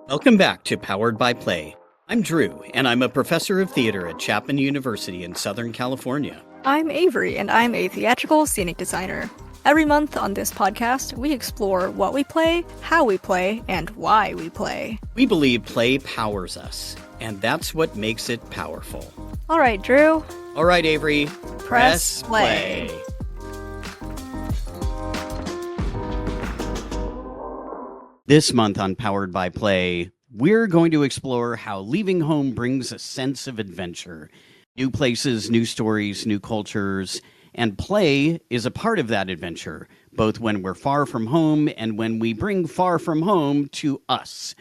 Welcome back to Powered by Play. I'm Drew, and I'm a professor of theater at Chapman University in Southern California. I'm Avery, and I'm a theatrical scenic designer. Every month on this podcast, we explore what we play, how we play, and why we play. We believe play powers us, and that's what makes it powerful. All right, Drew. All right, Avery. Press play. This month on Powered by Play, we're going to explore how leaving home brings a sense of adventure. New places, new stories, new cultures, and play is a part of that adventure, both when we're far from home and when we bring far from home to us.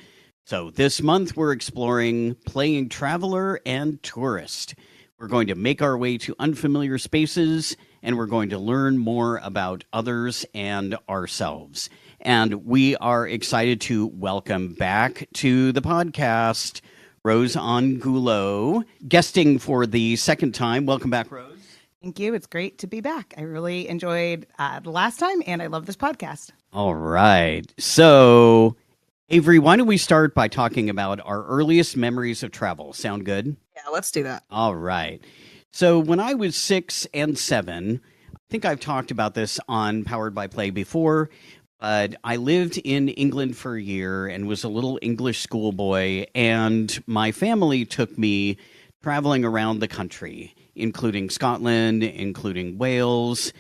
So this month we're exploring playing traveler and tourist. We're going to make our way to unfamiliar spaces, and we're going to learn more about others and ourselves. And we are excited to welcome back to the podcast Rose Angulo, guesting for the second time. Welcome back, Rose. Thank you. It's great to be back. I really enjoyed the last time, and I love this podcast. All right. So, Avery, why don't we start by talking about our earliest memories of travel? Sound good? Yeah, let's do that. All right. So when I was 6 and 7, I think I've talked about this on Powered by Play before, but I lived in England for a year and was a little English schoolboy, and my family took me traveling around the country, including Scotland, including Wales.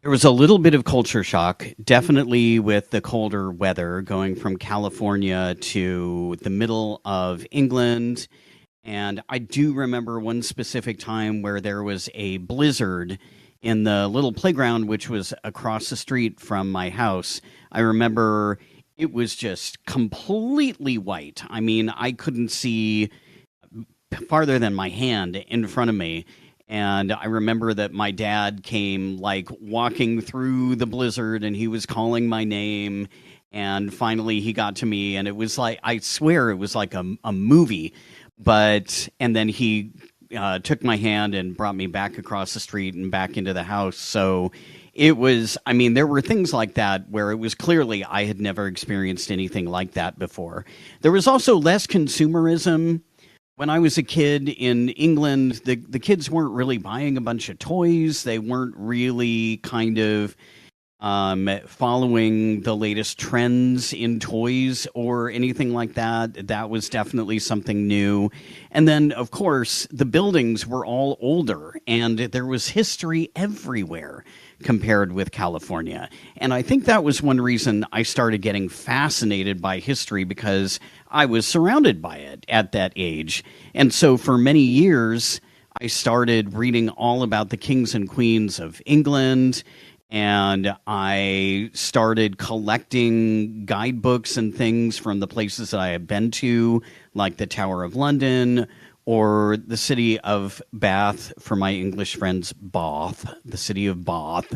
There was a little bit of culture shock, definitely with the colder weather going from California to the middle of England. And I do remember one specific time where there was a blizzard in the little playground, which was across the street from my house. I remember it was just completely white. I mean, I couldn't see farther than my hand in front of me. And I remember that my dad came like walking through the blizzard and he was calling my name. And finally he got to me, and it was like, I swear it was like a movie. And then he took my hand and brought me back across the street and back into the house. So it was, I mean, there were things like that where it was clearly I had never experienced anything like that before. There was also less consumerism. When I was a kid in England, the kids weren't really buying a bunch of toys. They weren't really kind of following the latest trends in toys or anything like that. That was definitely something new. And then, of course, the buildings were all older, and there was history everywhere compared with California. And I think that was one reason I started getting fascinated by history, because I was surrounded by it at that age. And so for many years, I started reading all about the kings and queens of England, and I started collecting guidebooks and things from the places that I had been to, like the Tower of London or the city of Bath, for my English friends, Bath, the city of Bath.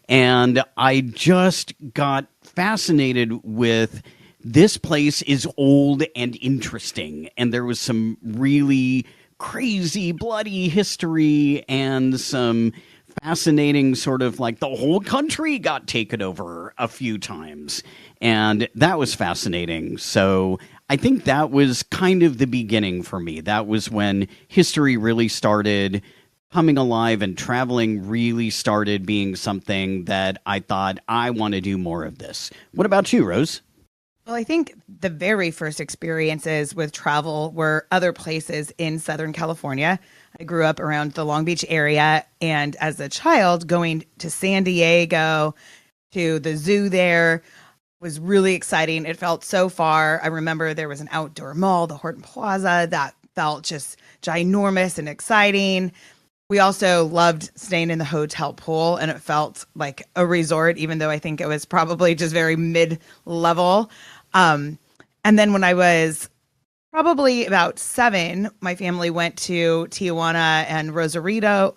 And I just got fascinated with this place is old and interesting. And there was some really crazy, bloody history and some fascinating sort of like the whole country got taken over a few times. And that was fascinating. So I think that was kind of the beginning for me. That was when history really started coming alive and traveling really started being something that I thought, I want to do more of this. What about you, Rose? Well, I think the very first experiences with travel were other places in Southern California. I grew up around the Long Beach area, and as a child, going to San Diego, to the zoo there, was really exciting. It felt so far. I remember there was an outdoor mall, the Horton Plaza, that felt just ginormous and exciting. We also loved staying in the hotel pool, and it felt like a resort, even though I think it was probably just very mid-level. And then when I was probably about 7, my family went to Tijuana and Rosarito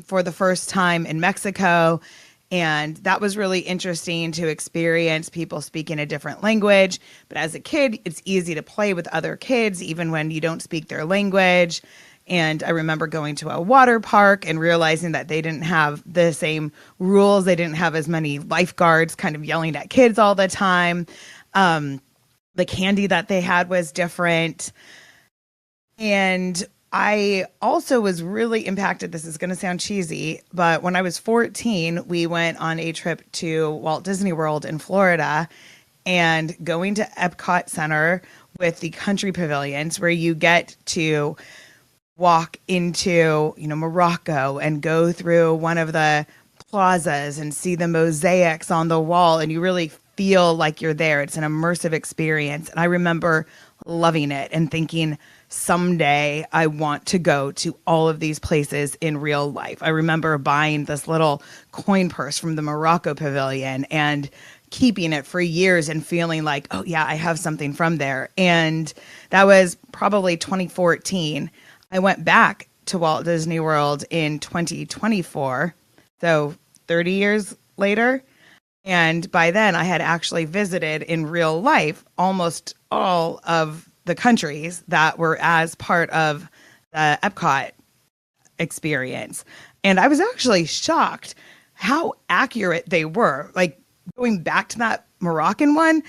for the first time in Mexico. And that was really interesting to experience people speaking a different language. But as a kid, it's easy to play with other kids, even when you don't speak their language. And I remember going to a water park and realizing that they didn't have the same rules. They didn't have as many lifeguards kind of yelling at kids all the time. The candy that they had was different. And I also was really impacted. This is going to sound cheesy, but when I was 14, we went on a trip to Walt Disney World in Florida, and going to Epcot Center with the country pavilions where you get to walk into, Morocco and go through one of the plazas and see the mosaics on the wall, and you really feel like you're there. It's an immersive experience. And I remember loving it and thinking, someday I want to go to all of these places in real life. I remember buying this little coin purse from the Morocco pavilion and keeping it for years and feeling like, oh yeah, I have something from there. And that was probably 2014. I went back to Walt Disney World in 2024, so 30 years later. And by then I had actually visited in real life almost all of the countries that were as part of the Epcot experience. And I was actually shocked how accurate they were. Like, going back to that Moroccan one,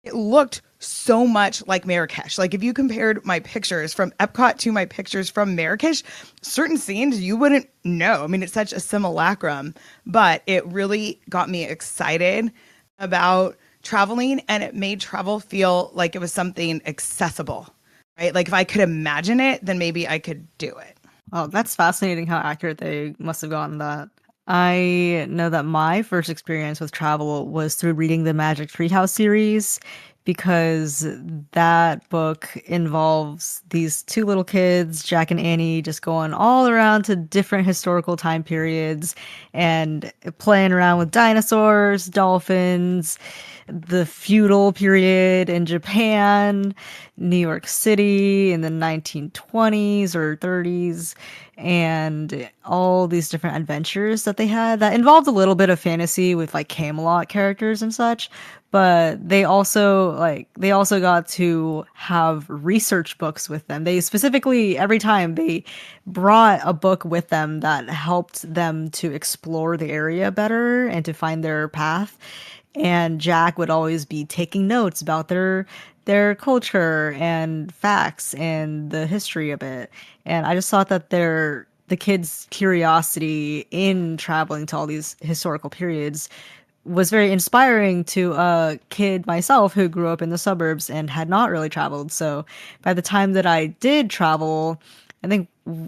it looked so much like Marrakesh. Like, if you compared my pictures from Epcot to my pictures from Marrakesh, certain scenes you wouldn't know. I mean, it's such a simulacrum, but it really got me excited about traveling, and it made travel feel like it was something accessible, right? Like, if I could imagine it, then maybe I could do it. Oh, that's fascinating how accurate they must have gotten that. I know that my first experience with travel was through reading the Magic Treehouse series, because that book involves these two little kids, Jack and Annie, just going all around to different historical time periods and playing around with dinosaurs, dolphins, the feudal period in Japan, New York City in the 1920s or 30s, and all these different adventures that they had that involved a little bit of fantasy with like Camelot characters and such. But they also got to have research books with them. They specifically, every time, they brought a book with them that helped them to explore the area better and to find their path. And Jack would always be taking notes about their culture and facts and the history of it. And I just thought that the kids' curiosity in traveling to all these historical periods was very inspiring to a kid myself who grew up in the suburbs and had not really traveled. So by the time that I did travel, I think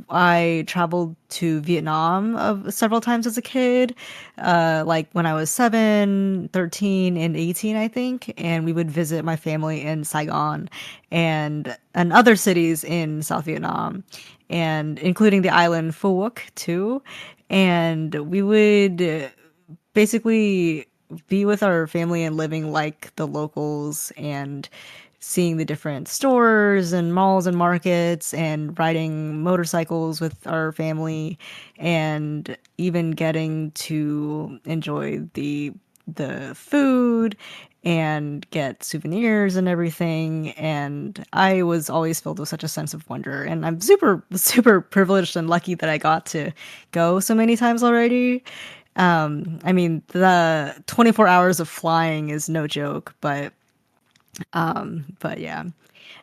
I traveled to Vietnam several times as a kid, like when I was 7, 13, and 18, I think. And we would visit my family in Saigon and other cities in South Vietnam, and including the island Phu Quoc too. And we would basically be with our family and living like the locals and seeing the different stores and malls and markets and riding motorcycles with our family, and even getting to enjoy the food and get souvenirs and everything. And I was always filled with such a sense of wonder, and I'm super super privileged and lucky that I got to go so many times already. I mean, the 24 hours of flying is no joke, but yeah.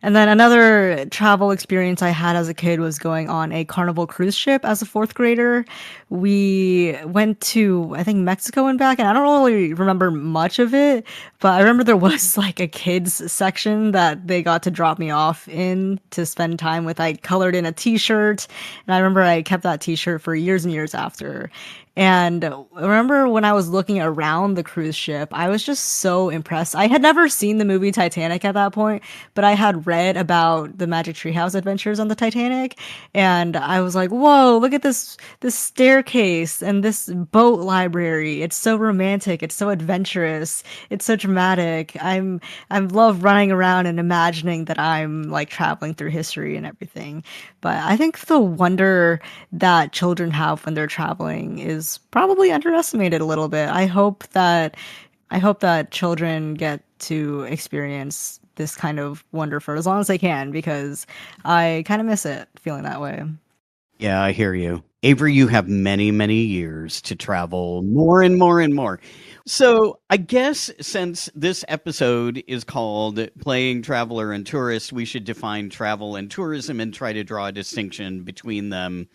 And then another travel experience I had as a kid was going on a Carnival cruise ship as a fourth grader. We went to, I think, Mexico and back, and I don't really remember much of it, but I remember there was like a kids section that they got to drop me off in to spend time with. I colored in a t-shirt, and I remember I kept that t-shirt for years and years after. And I remember when I was looking around the cruise ship, I was just so impressed. I had never seen the movie Titanic at that point, but I had read about the Magic Treehouse adventures on the Titanic, and I was like, "Whoa, look at this staircase and this boat library. It's so romantic, it's so adventurous, it's so dramatic. I love running around and imagining that I'm like traveling through history and everything." But I think the wonder that children have when they're traveling is probably underestimated a little bit. I hope that children get to experience this kind of wonder for as long as they can, because I kind of miss it feeling that way. Yeah, I hear you. Avery, you have many, many years to travel more and more and more. So, I guess since this episode is called Playing Traveler and Tourist, we should define travel and tourism and try to draw a distinction between them.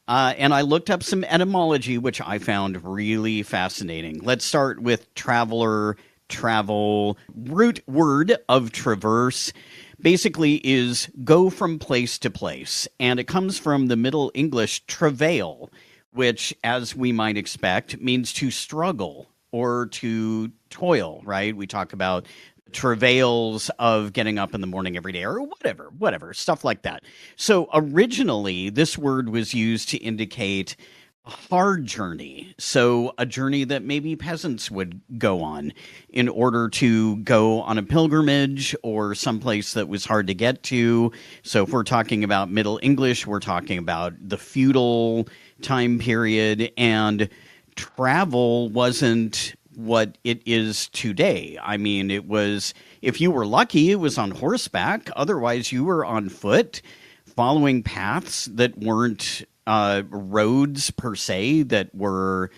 And I looked up some etymology, which I found really fascinating. Let's start with traveler, travel. Root word of traverse basically is go from place to place. And it comes from the Middle English travail, which, as we might expect, means to struggle or to toil, right? We talk about travails of getting up in the morning every day or whatever, stuff like that. So originally, this word was used to indicate a hard journey. So a journey that maybe peasants would go on in order to go on a pilgrimage or someplace that was hard to get to. So if we're talking about Middle English, we're talking about the feudal time period, and travel wasn't what it is today. I mean, it was, if you were lucky, it was on horseback. Otherwise, you were on foot, following paths that weren't roads per se, that were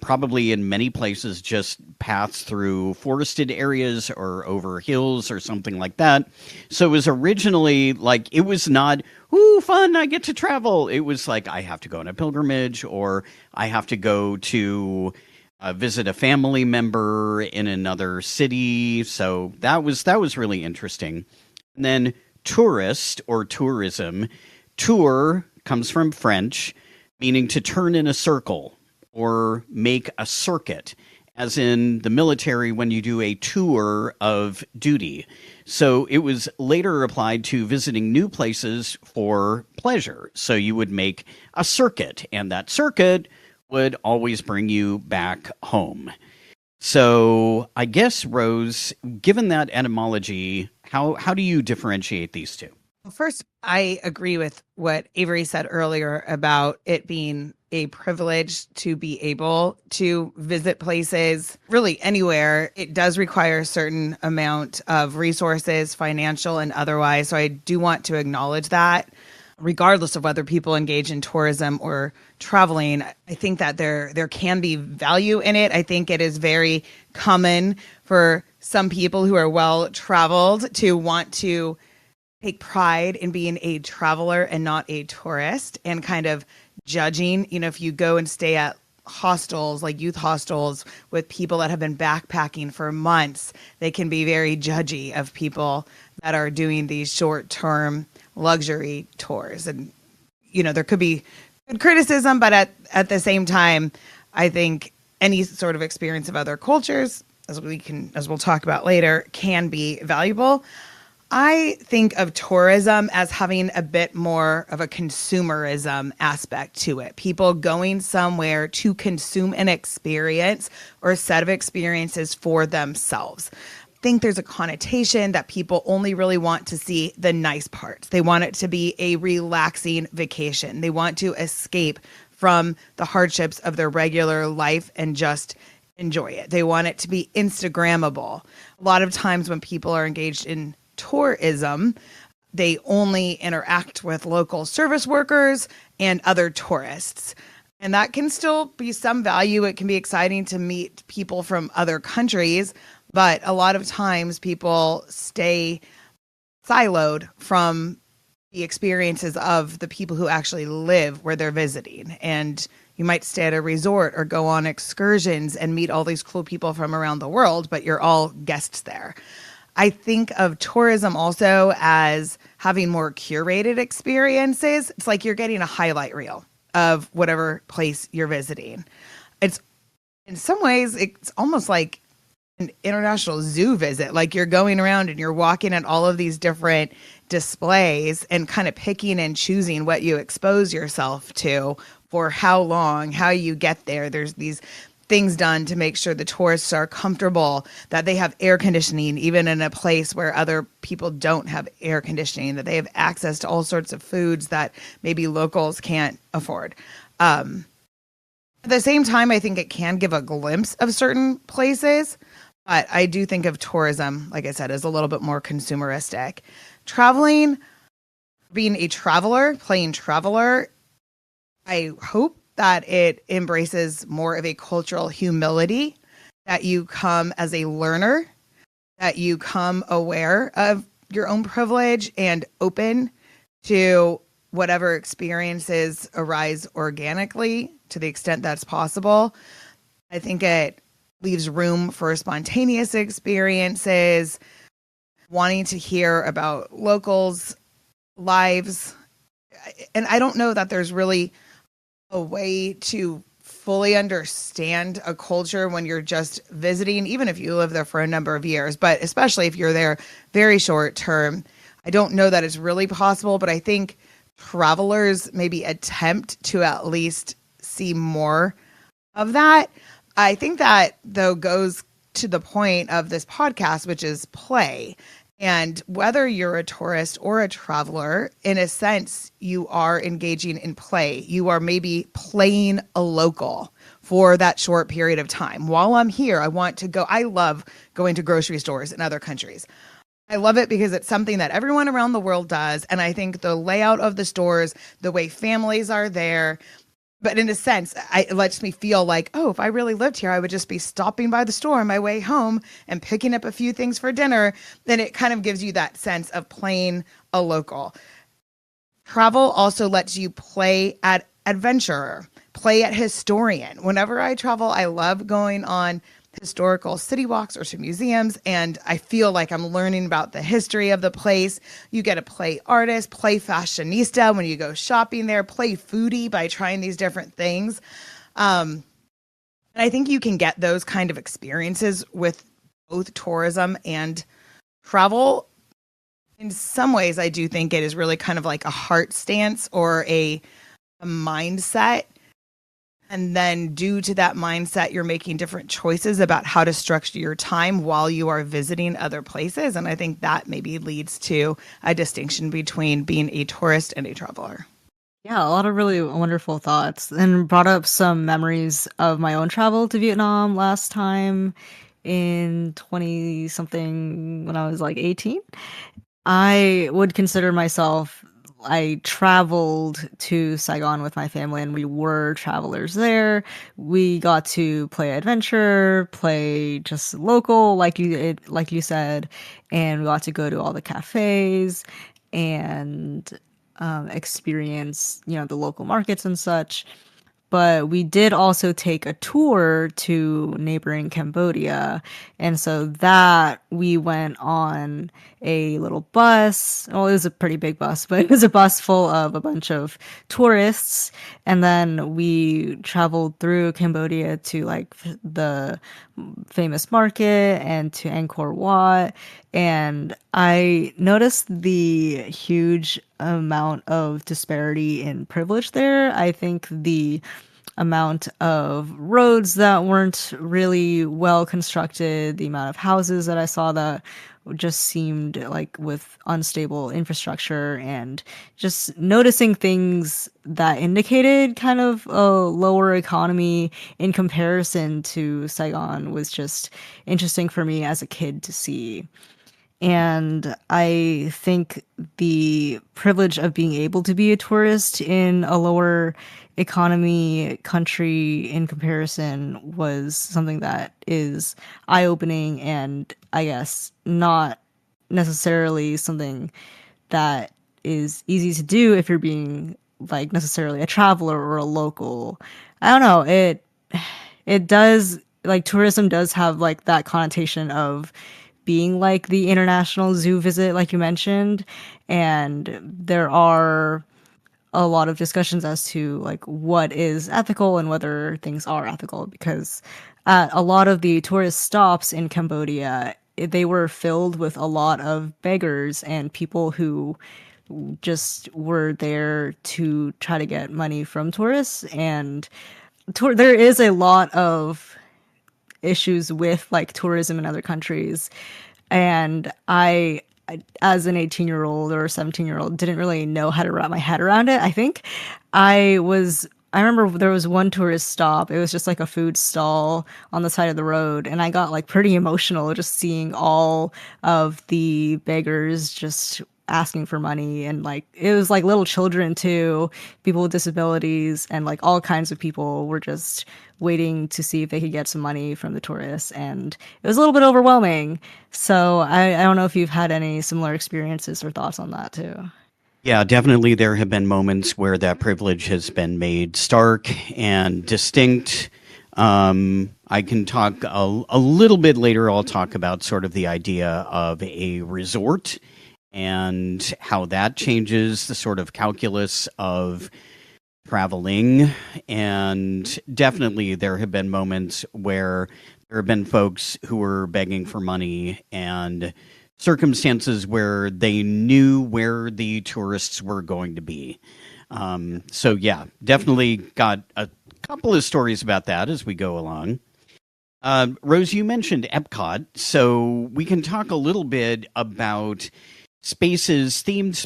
probably in many places just paths through forested areas or over hills or something like that. So it was originally like, it was not, ooh, fun, I get to travel. It was like, I have to go on a pilgrimage, or I have to go to visit a family member in another city. So that was really interesting. And then tourist or tourism. Tour comes from French, meaning to turn in a circle or make a circuit, as in the military when you do a tour of duty. So it was later applied to visiting new places for pleasure. So you would make a circuit, and that circuit would always bring you back home. So I guess, Rose, given that etymology, how do you differentiate these two? Well, first, I agree with what Avery said earlier about it being a privilege to be able to visit places really anywhere. It does require a certain amount of resources, financial and otherwise. So I do want to acknowledge that, regardless of whether people engage in tourism or traveling. I think that there can be value in it. I think it is very common for some people who are well traveled to want to take pride in being a traveler and not a tourist, and kind of judging, if you go and stay at hostels, like youth hostels with people that have been backpacking for months, they can be very judgy of people that are doing these short-term luxury tours. And, there could be good criticism, but at the same time, I think any sort of experience of other cultures, as we'll talk about later, can be valuable. I think of tourism as having a bit more of a consumerism aspect to it. People going somewhere to consume an experience or a set of experiences for themselves. I think there's a connotation that people only really want to see the nice parts. They want it to be a relaxing vacation. They want to escape from the hardships of their regular life and just enjoy it. They want it to be Instagrammable. A lot of times when people are engaged in tourism, they only interact with local service workers and other tourists. And that can still be some value. It can be exciting to meet people from other countries, but a lot of times people stay siloed from the experiences of the people who actually live where they're visiting. And you might stay at a resort or go on excursions and meet all these cool people from around the world, but you're all guests there. I think of tourism also as having more curated experiences. It's like you're getting a highlight reel of whatever place you're visiting. It's, in some ways, it's almost like an international zoo visit. Like you're going around and you're walking at all of these different displays and kind of picking and choosing what you expose yourself to for how long, how you get there. There's these things done to make sure the tourists are comfortable, that they have air conditioning, even in a place where other people don't have air conditioning, that they have access to all sorts of foods that maybe locals can't afford. At the same time, I think it can give a glimpse of certain places, but I do think of tourism, like I said, as a little bit more consumeristic. Traveling, being a traveler, playing traveler, I hope that it embraces more of a cultural humility, that you come as a learner, that you come aware of your own privilege and open to whatever experiences arise organically to the extent that's possible. I think it leaves room for spontaneous experiences, wanting to hear about locals' lives. And I don't know that there's really a way to fully understand a culture when you're just visiting, even if you live there for a number of years, but especially if you're there very short term. I don't know that it's really possible, but I think travelers maybe attempt to at least see more of that. I think that, though, goes to the point of this podcast, which is play. And whether you're a tourist or a traveler, in a sense, you are engaging in play. You are maybe playing a local for that short period of time. While I'm here, I want to go. I love going to grocery stores in other countries. I love it because it's something that everyone around the world does. And I think the layout of the stores, the way families are there, but in a sense, it lets me feel like, oh, if I really lived here, I would just be stopping by the store on my way home and picking up a few things for dinner. Then it kind of gives you that sense of playing a local. Travel also lets you play at adventurer, play at historian. Whenever I travel, I love going on historical city walks or to museums, and I feel like I'm learning about the history of the place. You get to play artist, play fashionista when you go shopping there, play foodie by trying these different things. And I think you can get those kind of experiences with both tourism and travel. In some ways, I do think it is really kind of like a heart stance or a mindset. And then due to that mindset, you're making different choices about how to structure your time while you are visiting other places. And I think that maybe leads to a distinction between being a tourist and a traveler. Yeah, a lot of really wonderful thoughts, and brought up some memories of my own travel to Vietnam last time in 20 something when I was like 18. I would consider myself, I traveled to Saigon with my family and we were travelers there. We got to play adventure, play just local, like you said, and we got to go to all the cafes and experience, the local markets and such. But we did also take a tour to neighboring Cambodia. And so that we went on a little bus. Well, it was a pretty big bus, but it was a bus full of a bunch of tourists. And then we traveled through Cambodia to like the famous market and to Angkor Wat. And I noticed the huge amount of disparity in privilege there. I think the amount of roads that weren't really well constructed, the amount of houses that I saw that just seemed like with unstable infrastructure, and just noticing things that indicated kind of a lower economy in comparison to Saigon was just interesting for me as a kid to see. And I think the privilege of being able to be a tourist in a lower economy country in comparison was something that is eye opening, and I guess not necessarily something that is easy to do if you're being like necessarily a traveler or a local. I don't know. It does, like, tourism does have like that connotation of being like the international zoo visit, like you mentioned. And there are a lot of discussions as to like what is ethical and whether things are ethical, because at a lot of the tourist stops in Cambodia, they were filled with a lot of beggars and people who just were there to try to get money from tourists. And there is a lot of issues with like tourism in other countries. And as an 18-year-old or 17-year-old, didn't really know how to wrap my head around it. I think I remember there was one tourist stop. It was just like a food stall on the side of the road. And I got like pretty emotional just seeing all of the beggars just asking for money, and like it was like little children too, people with disabilities, and like all kinds of people were just waiting to see if they could get some money from the tourists, and it was a little bit overwhelming. So I don't know if you've had any similar experiences or thoughts on that too. Yeah, definitely there have been moments where that privilege has been made stark and distinct. I can talk a little bit later. I'll talk about sort of the idea of a resort and how that changes the sort of calculus of traveling. And definitely there have been moments where there have been folks who were begging for money and circumstances where they knew where the tourists were going to be. So yeah, definitely got a couple of stories about that as we go along. Rose, you mentioned Epcot, so we can talk a little bit about themed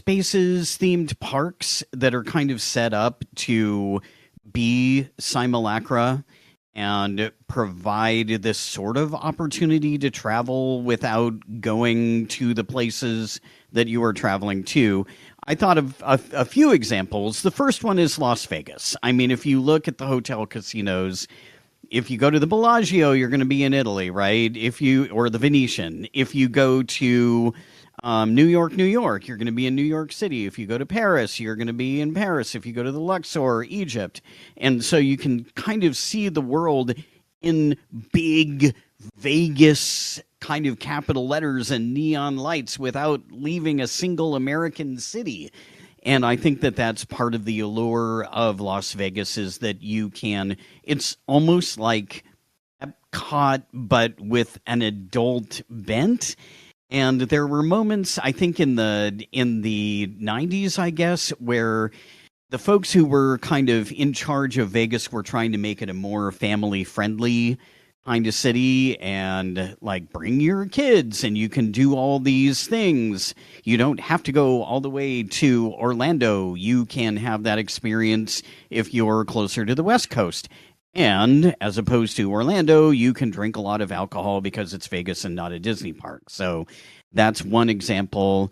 parks that are kind of set up to be simulacra and provide this sort of opportunity to travel without going to the places that you are traveling to. I thought of a few examples. The first one is Las Vegas. I mean, if you look at the hotel casinos, if you go to the Bellagio, you're going to be in Italy, right? Or the Venetian. If you go to New York, you're going to be in New York City. If you go to Paris, you're going to be in Paris. If you go to the Luxor, Egypt. And so you can kind of see the world in big Vegas kind of capital letters and neon lights without leaving a single American city. And I think that that's part of the allure of Las Vegas, is that it's almost like Epcot, but with an adult bent. And there were moments, I think, in the 90s, I guess, where the folks who were kind of in charge of Vegas were trying to make it a more family-friendly kind of city, and like, bring your kids and you can do all these things. You don't have to go all the way to Orlando. You can have that experience if you're closer to the West Coast. And as opposed to Orlando, you can drink a lot of alcohol because it's Vegas and not a Disney park. So that's one example.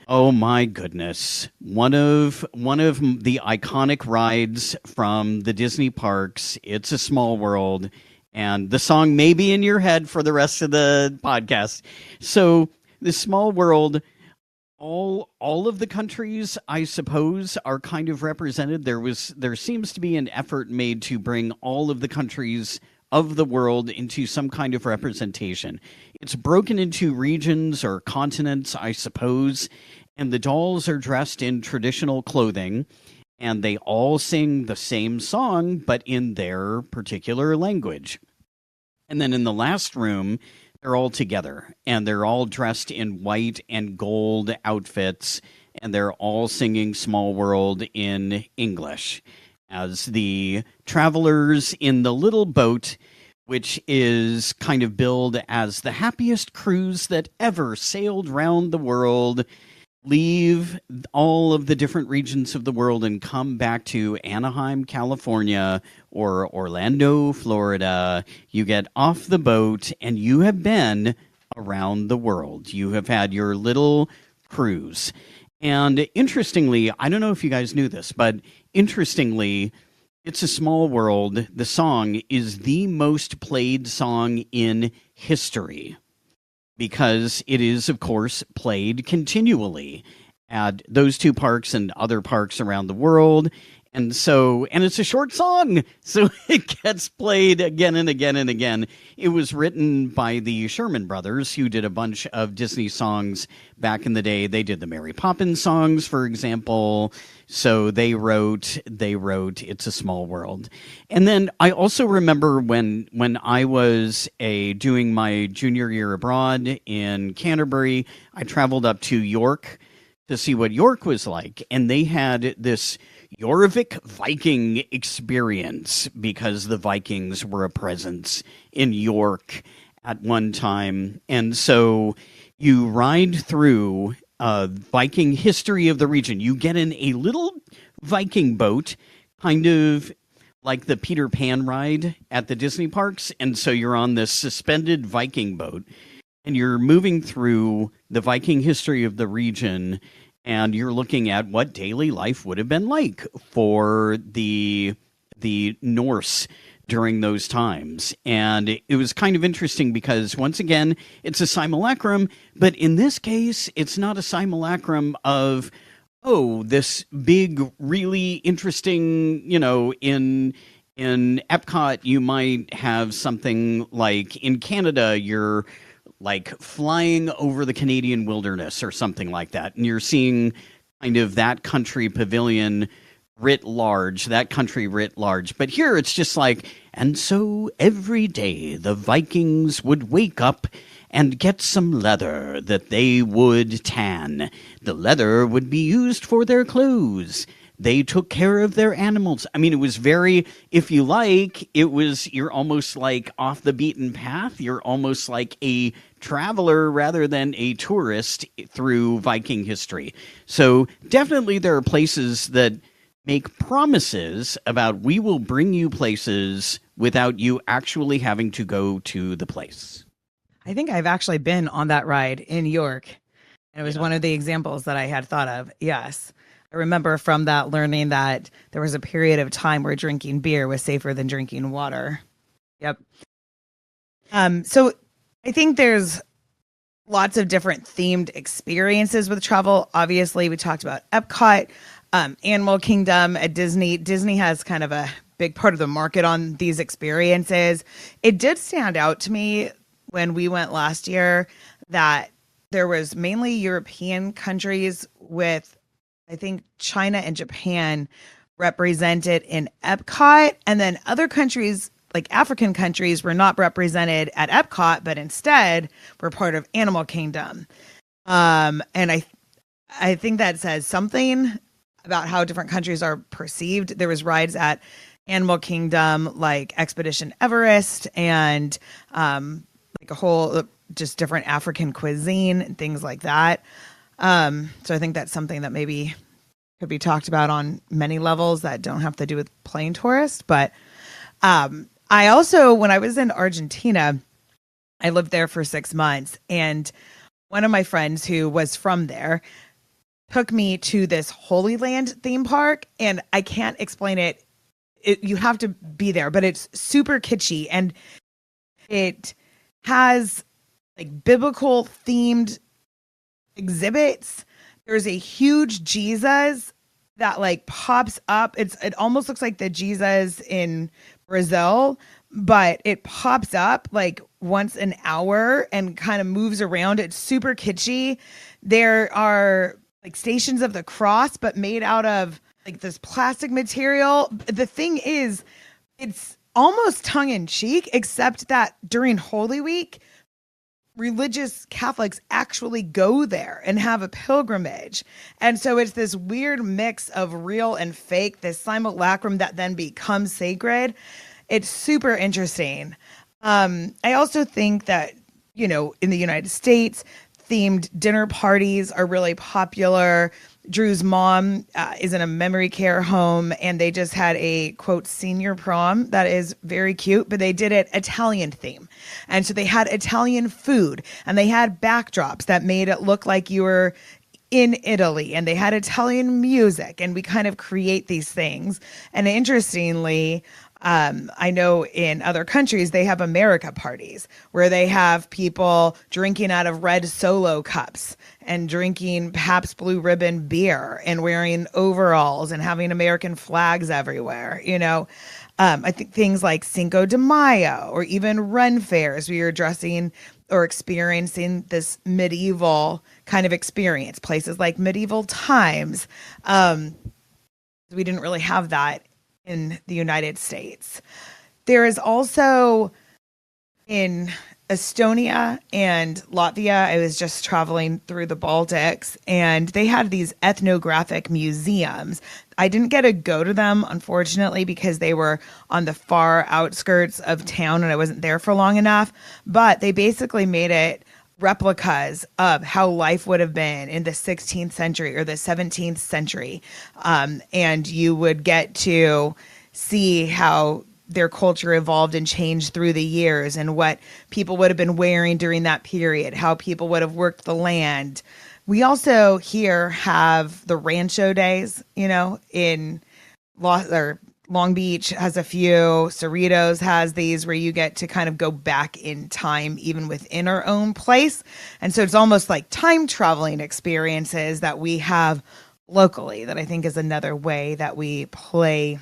Oh my goodness. One of the iconic rides from the Disney parks, It's a Small World, and the song may be in your head for the rest of the podcast. So the Small World, all of the countries, I suppose, are kind of represented. There seems to be an effort made to bring all of the countries of the world into some kind of representation. It's broken into regions or continents, I suppose, and the dolls are dressed in traditional clothing, and they all sing the same song, but in their particular language. And then in the last room, they're all together, and they're all dressed in white and gold outfits, and they're all singing Small World in English as the travelers in the little boat, which is kind of billed as the happiest cruise that ever sailed round the world, leave all of the different regions of the world and come back to Anaheim, California, or Orlando, Florida. You get off the boat and you have been around the world. You have had your little cruise. And interestingly, I don't know if you guys knew this, but interestingly, It's a Small World, the song, is the most played song in history, because it is, of course, played continually at those two parks and other parks around the world. And it's a short song, so it gets played again and again and again. It was written by the Sherman Brothers, who did a bunch of Disney songs back in the day. They did the Mary Poppins songs, for example. So they wrote It's a Small World. And then I also remember when I was doing my junior year abroad in Canterbury, I traveled up to York to see what York was like. And they had this Jorvik Viking experience, because the Vikings were a presence in York at one time. And so you ride through Viking history of the region. You get in a little Viking boat, kind of like the Peter Pan ride at the Disney parks. And so you're on this suspended Viking boat. and you're moving through the Viking history of the region, and you're looking at what daily life would have been like for the Norse during those times. And it was kind of interesting because, once again, it's a simulacrum, but in this case, it's not a simulacrum of, oh, this big, really interesting, in Epcot, you might have something like, in Canada, you're like flying over the Canadian wilderness or something like that. And you're seeing kind of that country pavilion writ large, that country writ large. But here it's just like, and so every day the Vikings would wake up and get some leather that they would tan. The leather would be used for their clothes. They took care of their animals. I mean, it was very, if you like, you're almost like off the beaten path. You're almost like a traveler rather than a tourist through Viking history. So definitely there are places that make promises about, we will bring you places without you actually having to go to the place. I think I've actually been on that ride in New York. And it was one of the examples that I had thought of. Yes. I remember from that learning that there was a period of time where drinking beer was safer than drinking water. Yep. So I think there's lots of different themed experiences with travel. Obviously, we talked about Epcot, Animal Kingdom at Disney. Disney has kind of a big part of the market on these experiences. It did stand out to me when we went last year that there was mainly European countries, with, I think, China and Japan represented in Epcot, and then other countries like African countries were not represented at Epcot, but instead were part of Animal Kingdom. And I think that says something about how different countries are perceived. There was rides at Animal Kingdom like Expedition Everest and like a whole just different African cuisine and things like that. So I think that's something that maybe could be talked about on many levels that don't have to do with plane tourists. But I also, when I was in Argentina, I lived there for 6 months, and one of my friends who was from there took me to this Holy Land theme park, and I can't explain it. You have to be there, but it's super kitschy, and it has like biblical themed exhibits. There's a huge Jesus that like pops up. It almost looks like the Jesus in Brazil, but it pops up like once an hour and kind of moves around. It's super kitschy. There are like Stations of the Cross, but made out of like this plastic material. The thing is, it's almost tongue in cheek, except that during Holy Week, religious Catholics actually go there and have a pilgrimage. And so it's this weird mix of real and fake, this simulacrum that then becomes sacred. It's super interesting. I also think that, in the United States, themed dinner parties are really popular. Drew's mom is in a memory care home, and they just had a, quote, senior prom that is very cute, but they did it Italian theme. And so they had Italian food, and they had backdrops that made it look like you were in Italy, and they had Italian music, and we kind of create these things. And interestingly, I know in other countries, they have America parties where they have people drinking out of red Solo cups and drinking Pabst Blue Ribbon beer and wearing overalls and having American flags everywhere. I think things like Cinco de Mayo or even Ren fairs, where you're dressing or experiencing this medieval kind of experience. Places like Medieval Times. We didn't really have that in the United States. There is also in Estonia and Latvia, I was just traveling through the Baltics, and they had these ethnographic museums. I didn't get to go to them, unfortunately, because they were on the far outskirts of town and I wasn't there for long enough. But they basically made it replicas of how life would have been in the 16th century or the 17th century. And you would get to see how their culture evolved and changed through the years, and what people would have been wearing during that period, how people would have worked the land. We also here have the Rancho days, in Long Beach has a few. Cerritos has these where you get to kind of go back in time, even within our own place. And so it's almost like time traveling experiences that we have locally, that I think is another way that we play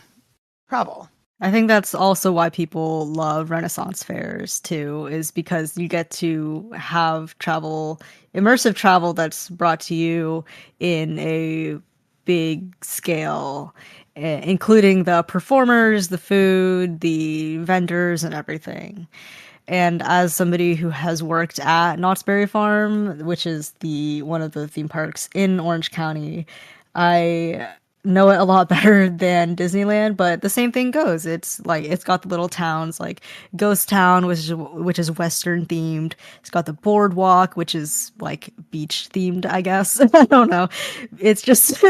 travel. I think that's also why people love Renaissance fairs too, is because you get to have travel, immersive travel that's brought to you in a big scale, including the performers, the food, the vendors, and everything. And as somebody who has worked at Knott's Berry Farm, which is the one of the theme parks in Orange County, I know it a lot better than Disneyland, but the same thing goes. It's like it's got the little towns like Ghost Town, which is Western themed. It's got the boardwalk, which is like beach themed, I guess. I don't know. It's just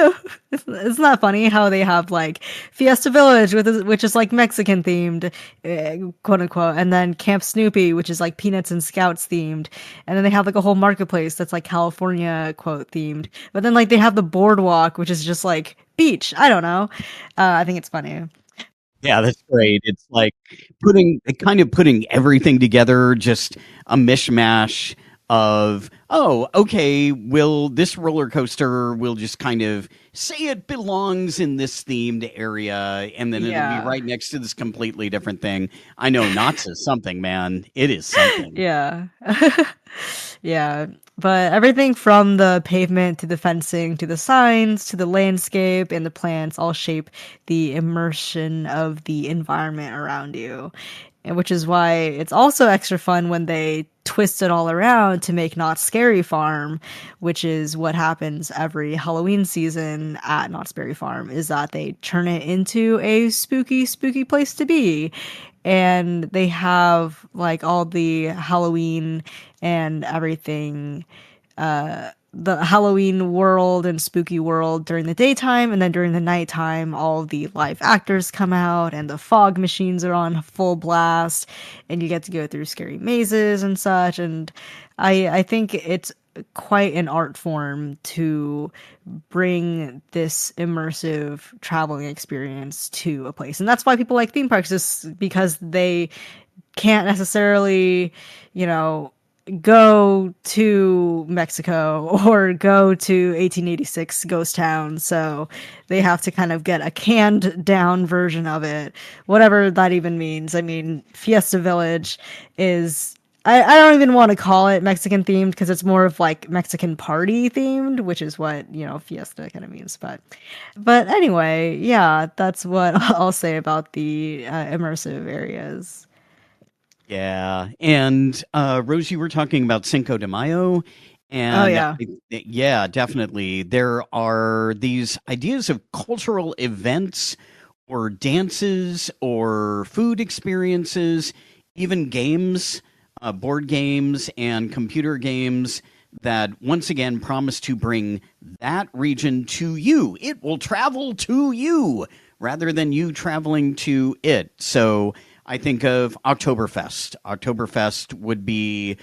it's not funny how they have like Fiesta Village, which is like Mexican themed, quote unquote, and then Camp Snoopy, which is like Peanuts and Scouts themed, and then they have like a whole marketplace that's like California quote themed. But then like they have the boardwalk, which is just like beach. I don't know. I think it's funny. Yeah, that's great. It's like putting everything together, just a mishmash of, oh, okay, will this roller coaster will just kind of say it belongs in this themed area, and then it'll be right next to this completely different thing. I know Knott's is something, man. It is something. Yeah. Yeah. But everything from the pavement to the fencing to the signs to the landscape and the plants all shape the immersion of the environment around you. And which is why it's also extra fun when they twist it all around to make Knott's Scary Farm, which is what happens every Halloween season at Knott's Berry Farm, is that they turn it into a spooky, spooky place to be. And they have like all the Halloween and everything, the Halloween world and spooky world during the daytime, and then during the nighttime all of the live actors come out and the fog machines are on full blast, and you get to go through scary mazes and such. And I think it's quite an art form to bring this immersive traveling experience to a place. And that's why people like theme parks, is because they can't necessarily, you know, go to Mexico or go to 1886 Ghost Town. So they have to kind of get a canned down version of it, whatever that even means. I mean, Fiesta Village is, I don't even want to call it Mexican themed because it's more of like Mexican party themed, which is what, Fiesta kind of means. But anyway, yeah, that's what I'll say about the immersive areas. Yeah, and Rose, you were talking about Cinco de Mayo, Oh and yeah. yeah, definitely there are these ideas of cultural events or dances or food experiences, even games, board games and computer games that once again promise to bring that region to you. It will travel to you rather than you traveling to it. So I think of Oktoberfest. Oktoberfest would be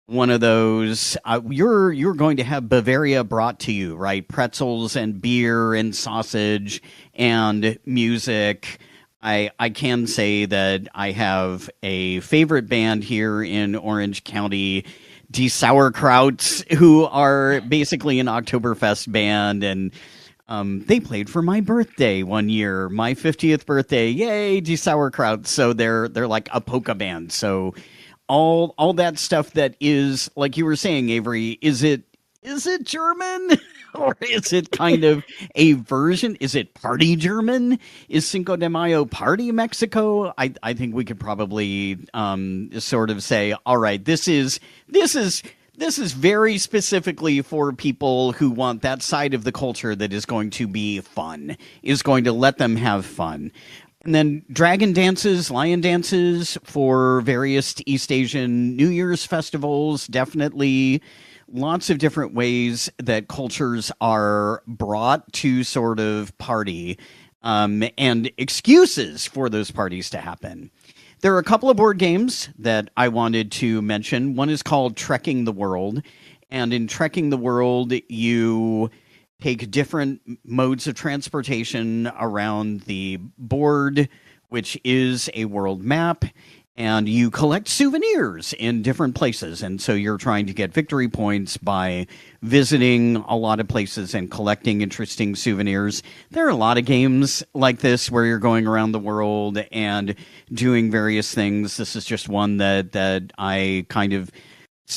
one of those. You're going to have Bavaria brought to you, right? Pretzels and beer and sausage and music. I can say that I have a favorite band here in Orange County, Die Sauerkrauts, who are basically an Oktoberfest band, and they played for my birthday one year, my 50th birthday. Yay, Die Sauerkraut. So they're like a polka band. So all that stuff that is, like you were saying, Avery, is it German? Or is it kind of a version? Is it party German? Is Cinco de Mayo party Mexico? I think we could probably sort of say, all right, this is very specifically for people who want that side of the culture that is going to be fun, is going to let them have fun. And then dragon dances, lion dances for various East Asian New Year's festivals, definitely lots of different ways that cultures are brought to sort of party. and excuses for those parties to happen. There are a couple of board games that I wanted to mention. One is called Trekking the World. And in Trekking the World, you take different modes of transportation around the board, which is a world map, and you collect souvenirs in different places. And so you're trying to get victory points by visiting a lot of places and collecting interesting souvenirs. There are a lot of games like this where you're going around the world and doing various things. This is just one that I kind of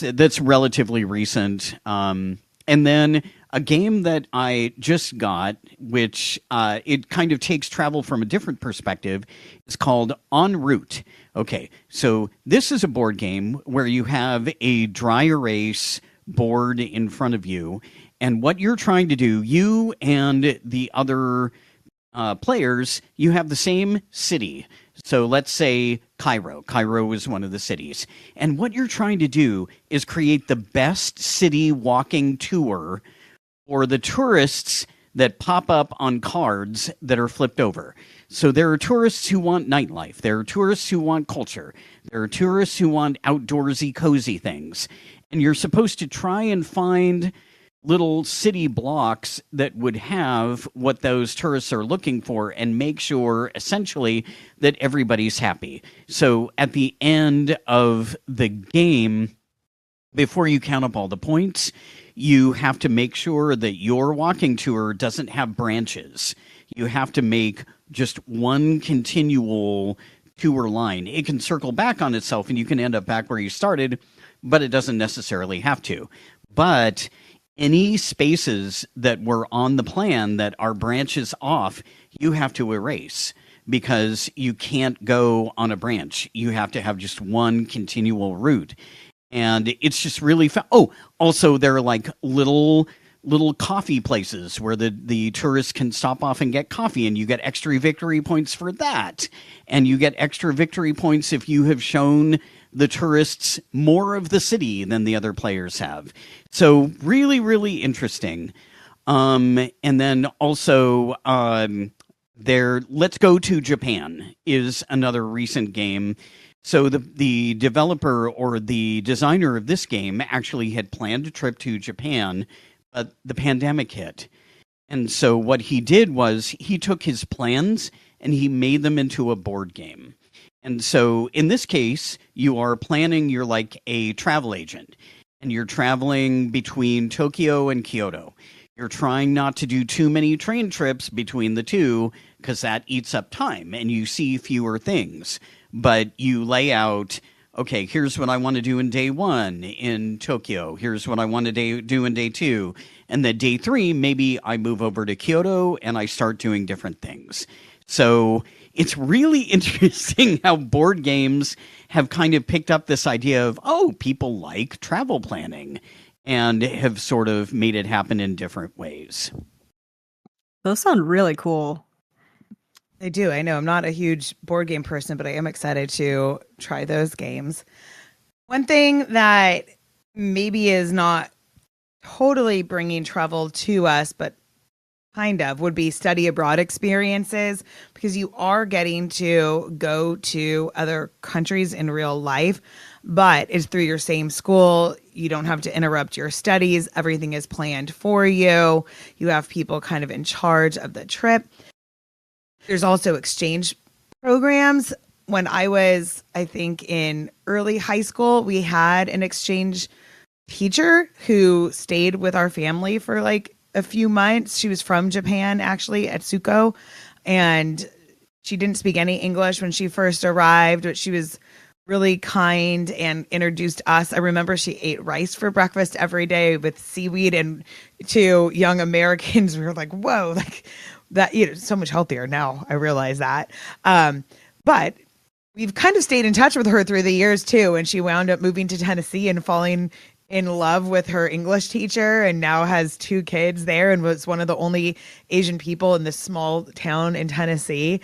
that's relatively recent. And then a game that I just got, which it kind of takes travel from a different perspective, is called En Route. Okay, so this is a board game where you have a dry erase board in front of you, and what you're trying to do, you and the other players, you have the same city. So let's say Cairo. Cairo is one of the cities. And what you're trying to do is create the best city walking tour for the tourists that pop up on cards that are flipped over. So there are tourists who want nightlife. There are tourists who want culture. There are tourists who want outdoorsy, cozy things. And you're supposed to try and find little city blocks that would have what those tourists are looking for and make sure, essentially, that everybody's happy. So at the end of the game, before you count up all the points, you have to make sure that your walking tour doesn't have branches. You have to make just one continual tour line. It can circle back on itself and you can end up back where you started, but it doesn't necessarily have to. But any spaces that were on the plan that are branches off, you have to erase because you can't go on a branch. You have to have just one continual route. And it's just really fun. Oh, also there are like little coffee places where the tourists can stop off and get coffee, and you get extra victory points for that. And you get extra victory points if you have shown the tourists more of the city than the other players have. So really, really interesting. And then also Let's Go to Japan is another recent game. So the developer or the designer of this game actually had planned a trip to Japan, but the pandemic hit. And so what he did was he took his plans and he made them into a board game. And so in this case, you are planning, you're like a travel agent, and you're traveling between Tokyo and Kyoto. You're trying not to do too many train trips between the two because that eats up time and you see fewer things. But you lay out, okay, here's what I want to do in day one in Tokyo. Here's what I want to do in day two. And then day three, maybe I move over to Kyoto and I start doing different things. So it's really interesting how board games have kind of picked up this idea of, oh, people like travel planning and have sort of made it happen in different ways. Those sound really cool. I do. I know I'm not a huge board game person, but I am excited to try those games. One thing that maybe is not totally bringing travel to us, but kind of would be study abroad experiences, because you are getting to go to other countries in real life, but it's through your same school. You don't have to interrupt your studies. Everything is planned for you. You have people kind of in charge of the trip. There's also exchange programs. When I was, I think, in early high school, we had an exchange teacher who stayed with our family for like a few months. She was from Japan, actually, at Tsuko, and she didn't speak any English when she first arrived, but she was really kind and introduced us. I remember she ate rice for breakfast every day with seaweed, and to young Americans, we were like, whoa, like that, so much healthier now. I realize that. But we've kind of stayed in touch with her through the years too. And she wound up moving to Tennessee and falling in love with her English teacher, and now has 2 kids there, and was one of the only Asian people in this small town in Tennessee.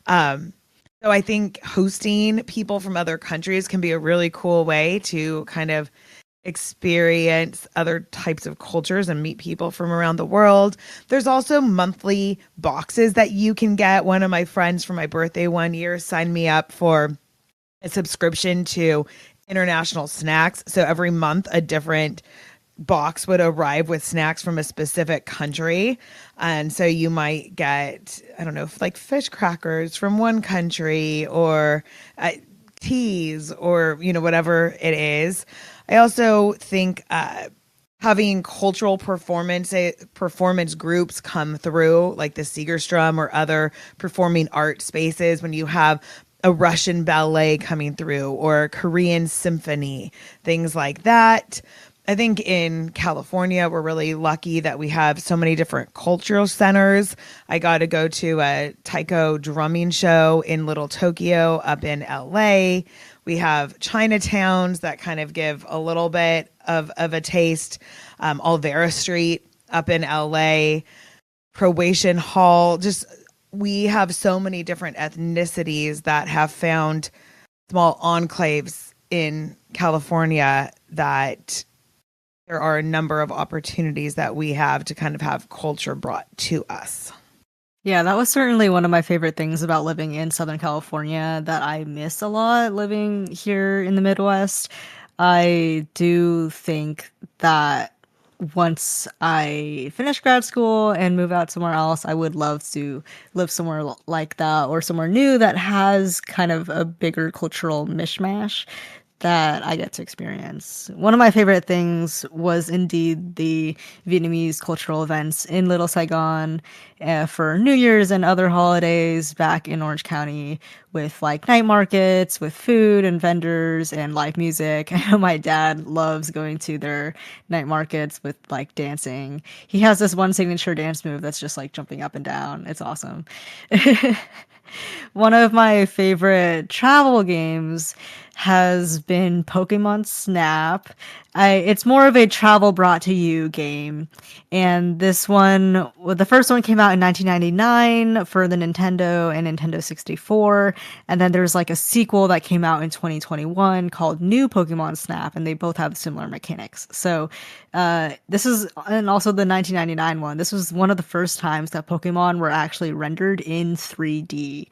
So I think hosting people from other countries can be a really cool way to kind of experience other types of cultures and meet people from around the world. There's also monthly boxes that you can get. One of my friends for my birthday one year signed me up for a subscription to international snacks. So every month, a different box would arrive with snacks from a specific country. And so you might get, I don't know, like fish crackers from one country or teas or, whatever it is. I also think having cultural performance groups come through, like the Segerstrom or other performing art spaces, when you have a Russian ballet coming through or a Korean symphony, things like that. I think in California, we're really lucky that we have so many different cultural centers. I got to go to a taiko drumming show in Little Tokyo up in LA. We have Chinatowns that kind of give a little bit of a taste. Olvera Street up in LA, Croatian Hall. Just we have so many different ethnicities that have found small enclaves in California that there are a number of opportunities that we have to kind of have culture brought to us. Yeah, that was certainly one of my favorite things about living in Southern California that I miss a lot living here in the Midwest. I do think that once I finish grad school and move out somewhere else, I would love to live somewhere like that or somewhere new that has kind of a bigger cultural mishmash that I get to experience. One of my favorite things was indeed the Vietnamese cultural events in Little Saigon for New Year's and other holidays back in Orange County with like night markets with food and vendors and live music. I know my dad loves going to their night markets with like dancing. He has this one signature dance move that's just like jumping up and down. It's awesome. One of my favorite travel games has been Pokemon Snap. It's more of a travel brought to you game. And this one, well, the first one came out in 1999 for the Nintendo and Nintendo 64. And then there's like a sequel that came out in 2021 called New Pokemon Snap. And they both have similar mechanics. So this is, and also the 1999 one, this was one of the first times that Pokemon were actually rendered in 3D.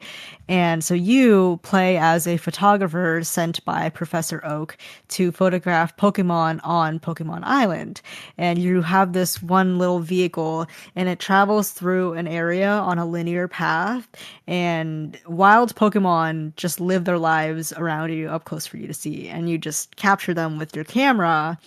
And so you play as a photographer sent by Professor Oak to photograph Pokemon on Pokemon Island. And you have this one little vehicle and it travels through an area on a linear path. And wild Pokemon just live their lives around you up close for you to see. And you just capture them with your camera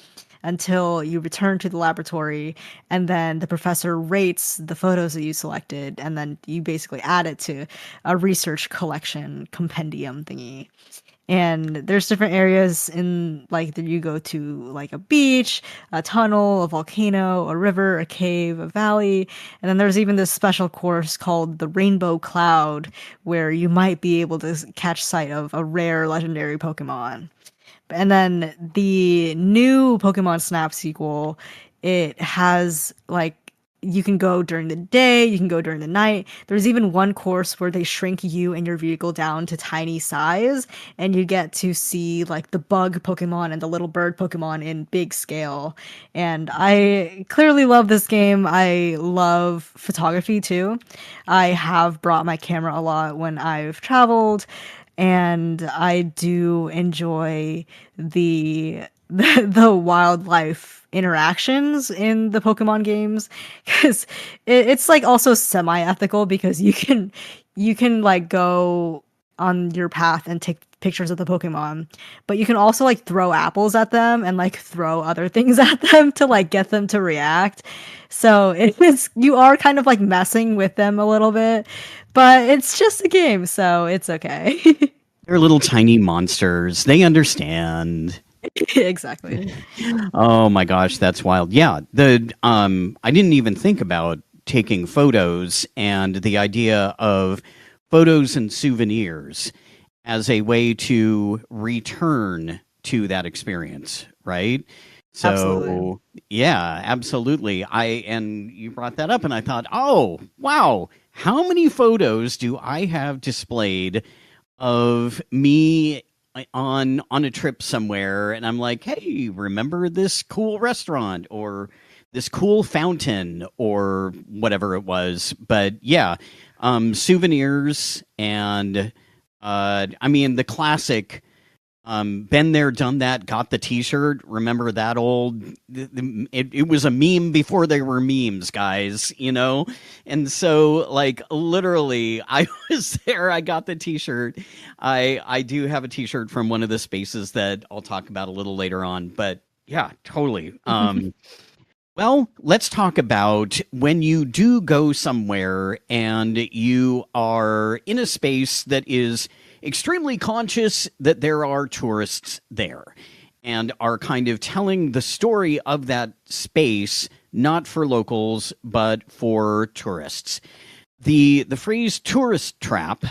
until you return to the laboratory, and then the professor rates the photos that you selected, and then you basically add it to a research collection compendium thingy. And there's different areas in like that you go to, like a beach, a tunnel, a volcano, a river, a cave, a valley. And then there's even this special course called the Rainbow Cloud, where you might be able to catch sight of a rare legendary Pokemon. And then the new Pokemon Snap sequel, it has like you can go during the day, you can go during the night. There's even one course where they shrink you and your vehicle down to tiny size, and you get to see like the bug Pokemon and the little bird Pokemon in big scale. And I clearly love this game. I love photography too. I have brought my camera a lot when I've traveled, and I do enjoy the wildlife interactions in the Pokemon games because it's like also semi-ethical because you can like go on your path and take pictures of the Pokemon, but you can also like throw apples at them and like throw other things at them to like get them to react. So it's you are kind of like messing with them a little bit, but it's just a game, so it's okay. They're little tiny monsters. They understand. Exactly. Oh my gosh, that's wild. Yeah, I didn't even think about taking photos and the idea of photos and souvenirs as a way to return to that experience, right? So, Absolutely. yeah, absolutely. And you brought that up and I thought, "Oh, wow. How many photos do I have displayed of me on a trip somewhere, and I'm like, hey, remember this cool restaurant or this cool fountain or whatever it was. But yeah, souvenirs and I mean the classic. Been there, done that, got the T-shirt. Remember that old? It was a meme before there were memes, guys. And so like literally, I was there. I got the T-shirt. I do have a T-shirt from one of the spaces that I'll talk about a little later on. But yeah, totally. Well, let's talk about when you do go somewhere and you are in a space that is extremely conscious that there are tourists there and are kind of telling the story of that space, not for locals, but for tourists. The phrase tourist trap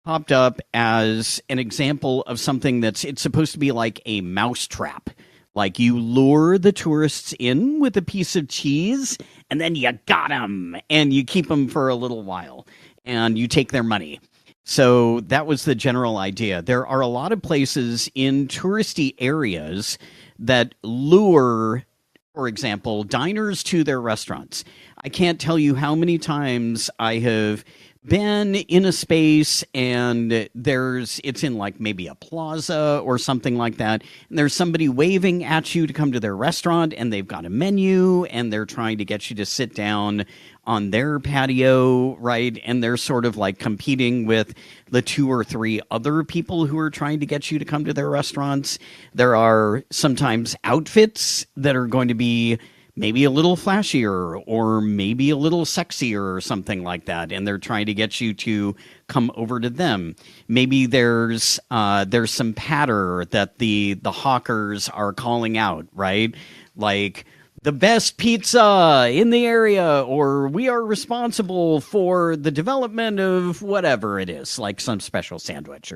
popped up as an example of something it's supposed to be like a mouse trap. Like you lure the tourists in with a piece of cheese and then you got them and you keep them for a little while and you take their money. So that was the general idea. There are a lot of places in touristy areas that lure, for example, diners to their restaurants. I can't tell you how many times I have been in a space and it's in like maybe a plaza or something like that, and there's somebody waving at you to come to their restaurant, and they've got a menu and they're trying to get you to sit down on their patio, right? And they're sort of like competing with the 2 or 3 other people who are trying to get you to come to their restaurants. There are sometimes outfits that are going to be maybe a little flashier or maybe a little sexier or something like that, and they're trying to get you to come over to them. Maybe there's some patter that the hawkers are calling out, right? Like the best pizza in the area, or we are responsible for the development of whatever it is, like some special sandwich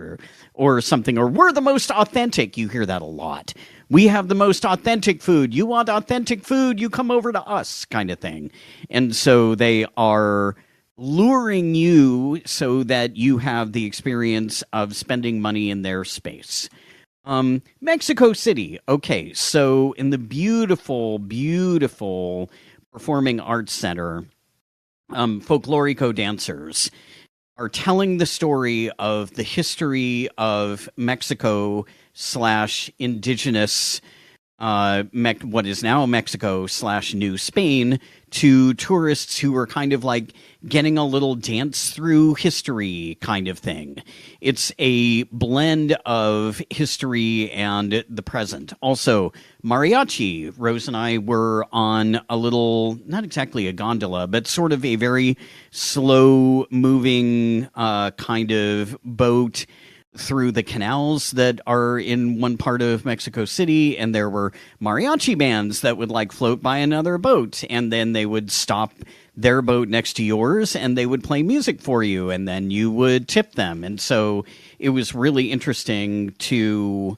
or something, or we're the most authentic. You hear that a lot. We have the most authentic food. You want authentic food? You come over to us, kind of thing. And so they are luring you so that you have the experience of spending money in their space. Mexico City. Okay, so in the beautiful, beautiful Performing Arts Center, folklorico dancers are telling the story of the history of Mexico / indigenous what is now Mexico / New Spain to tourists who are kind of like getting a little dance through history kind of thing. It's a blend of history and the present. Also, mariachi. Rose and I were on a little, not exactly a gondola, but sort of a very slow moving kind of boat through the canals that are in one part of Mexico City, and there were mariachi bands that would like float by another boat, and then they would stop their boat next to yours and they would play music for you, and then you would tip them. And so it was really interesting to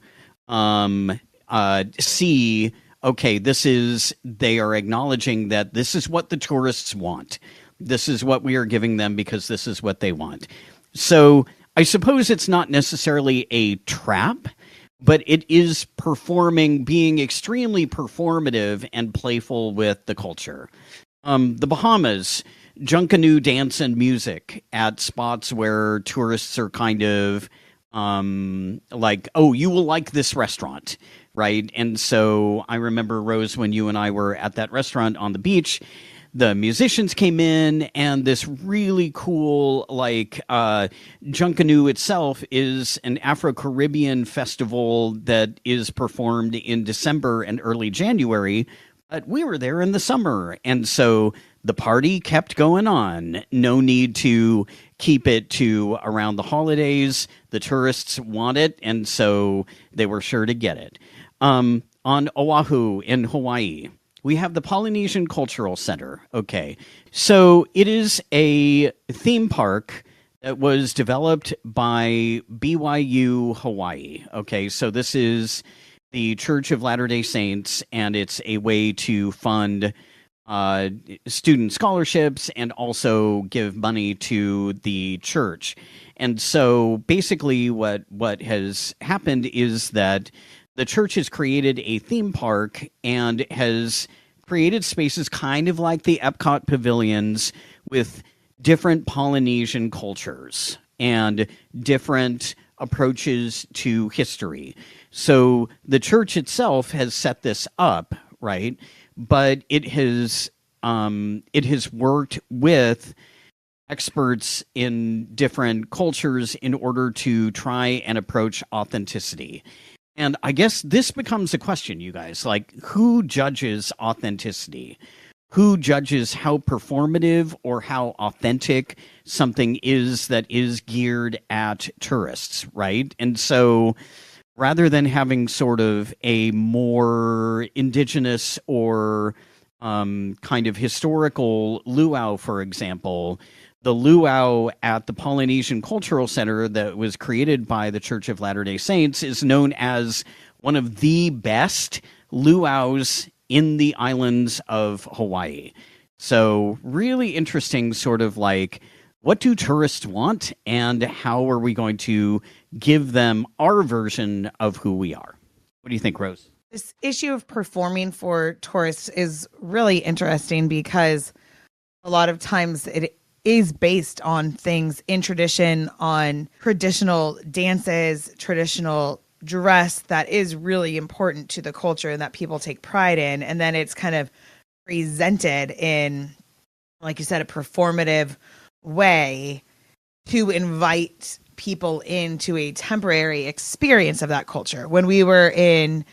see, okay, they are acknowledging that this is what the tourists want. This is what we are giving them because this is what they want. So I suppose it's not necessarily a trap, but it is being extremely performative and playful with the culture. The Bahamas, Junkanoo dance and music at spots where tourists are kind of like, oh, you will like this restaurant, right? And so I remember, Rose, when you and I were at that restaurant on the beach, the musicians came in, and this really cool, like, Junkanoo itself is an Afro-Caribbean festival that is performed in December and early January, but we were there in the summer, and so the party kept going on. No need to keep it to around the holidays. The tourists want it, and so they were sure to get it. On Oahu in Hawaii, we have the Polynesian Cultural Center. Okay, so it is a theme park that was developed by BYU Hawaii. Okay, so this is the Church of Latter-day Saints, and it's a way to fund uh, student scholarships and also give money to the church. And so basically what has happened is that the church has created a theme park and has created spaces kind of like the Epcot pavilions with different Polynesian cultures and different approaches to history. So the church itself has set this up, right? But it has worked with experts in different cultures in order to try and approach authenticity. And I guess this becomes a question, you guys. Like, who judges authenticity? Who judges how performative or how authentic something is that is geared at tourists, right? And so rather than having sort of a more indigenous or kind of historical luau, for example, the luau at the Polynesian Cultural Center that was created by the Church of Latter-day Saints is known as one of the best luau's in the islands of Hawaii. So really interesting sort of like, what do tourists want and how are we going to give them our version of who we are? What do you think, Rose? This issue of performing for tourists is really interesting because a lot of times it is based on things in tradition, on traditional dances, traditional dress that is really important to the culture and that people take pride in. And then it's kind of presented in, like you said, a performative way to invite people into a temporary experience of that culture. When we were in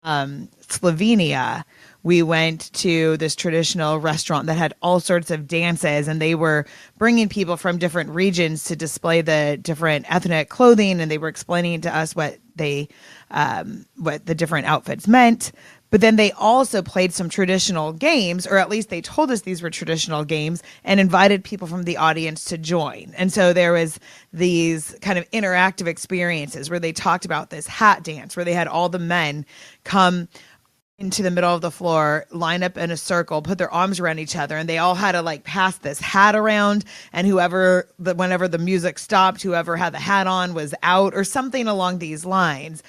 Slovenia, we went to this traditional restaurant that had all sorts of dances, and they were bringing people from different regions to display the different ethnic clothing, and they were explaining to us what the different outfits meant. But then they also played some traditional games, or at least they told us these were traditional games, and invited people from the audience to join. And so there was these kind of interactive experiences where they talked about this hat dance, where they had all the men come into the middle of the floor, line up in a circle, put their arms around each other, and they all had to like pass this hat around, and whenever the music stopped, whoever had the hat on was out, or something along these lines.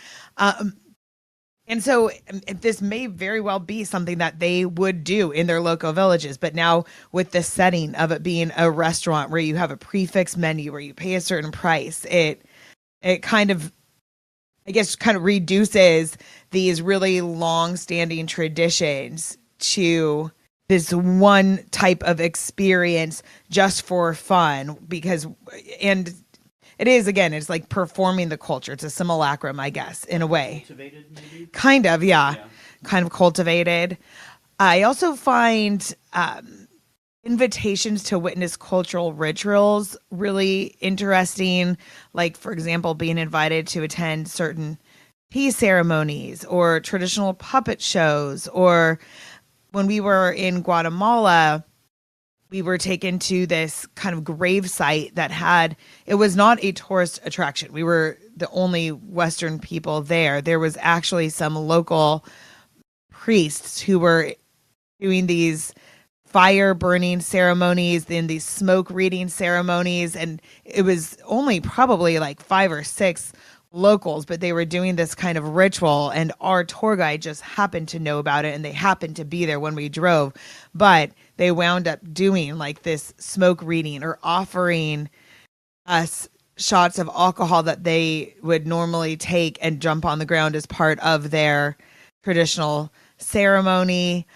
And so this may very well be something that they would do in their local villages. But now with the setting of it being a restaurant where you have a prefix menu where you pay a certain price, it kind of, I guess, kind of reduces these really long-standing traditions to this one type of experience just for fun. And it is, again, it's like performing the culture. It's a simulacrum, I guess, in a way. Cultivated, maybe? Kind of, yeah. Kind of cultivated. I also find invitations to witness cultural rituals really interesting. Like, for example, being invited to attend certain tea ceremonies or traditional puppet shows. Or when we were in Guatemala, we were taken to this kind of grave site it was not a tourist attraction. We were the only Western people there. There was actually some local priests who were doing these fire burning ceremonies, then these smoke reading ceremonies. And it was only probably like 5 or 6 locals, but they were doing this kind of ritual, and our tour guide just happened to know about it, and they happened to be there when we drove. But they wound up doing like this smoke reading or offering us shots of alcohol that they would normally take and jump on the ground as part of their traditional ceremony.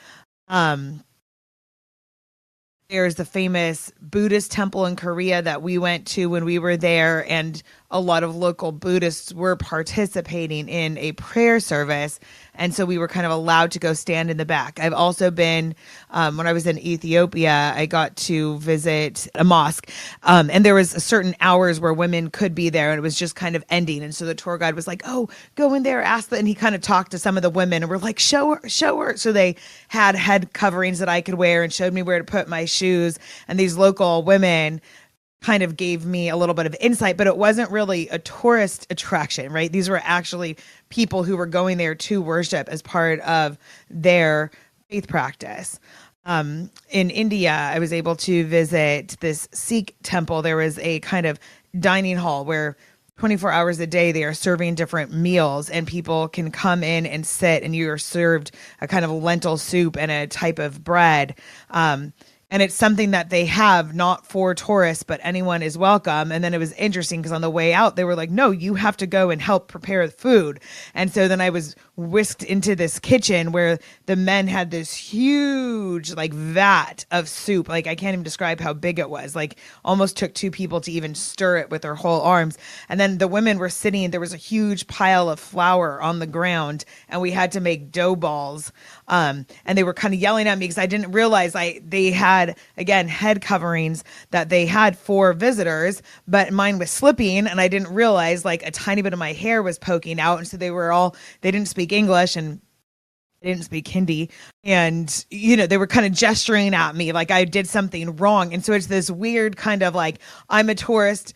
There's the famous Buddhist temple in Korea that we went to when we were there, and a lot of local Buddhists were participating in a prayer service. And so we were kind of allowed to go stand in the back. I've also been, when I was in Ethiopia, I got to visit a mosque. And there was certain hours where women could be there, and it was just kind of ending. And so the tour guide was like, oh, go in there, ask them. And he kind of talked to some of the women, and we're like, show her. So they had head coverings that I could wear and showed me where to put my shoes. And these local women kind of gave me a little bit of insight, but it wasn't really a tourist attraction, right? These were actually people who were going there to worship as part of their faith practice. In India, I was able to visit this Sikh temple. There was a kind of dining hall where 24 hours a day they are serving different meals, and people can come in and sit, and you are served a kind of lentil soup and a type of bread. And it's something that they have not for tourists, but anyone is welcome. And then it was interesting because on the way out, they were like, no, you have to go and help prepare the food. And so then I was whisked into this kitchen where the men had this huge like vat of soup. Like I can't even describe how big it was. Like almost took two people to even stir it with their whole arms. And then the women were sitting, there was a huge pile of flour on the ground, and we had to make dough balls. And they were kind of yelling at me because I didn't realize they had, again, head coverings that they had for visitors, but mine was slipping, and I didn't realize like a tiny bit of my hair was poking out. And so they didn't speak English, and they didn't speak Hindi. And, they were kind of gesturing at me like I did something wrong. And so it's this weird kind of like, I'm a tourist,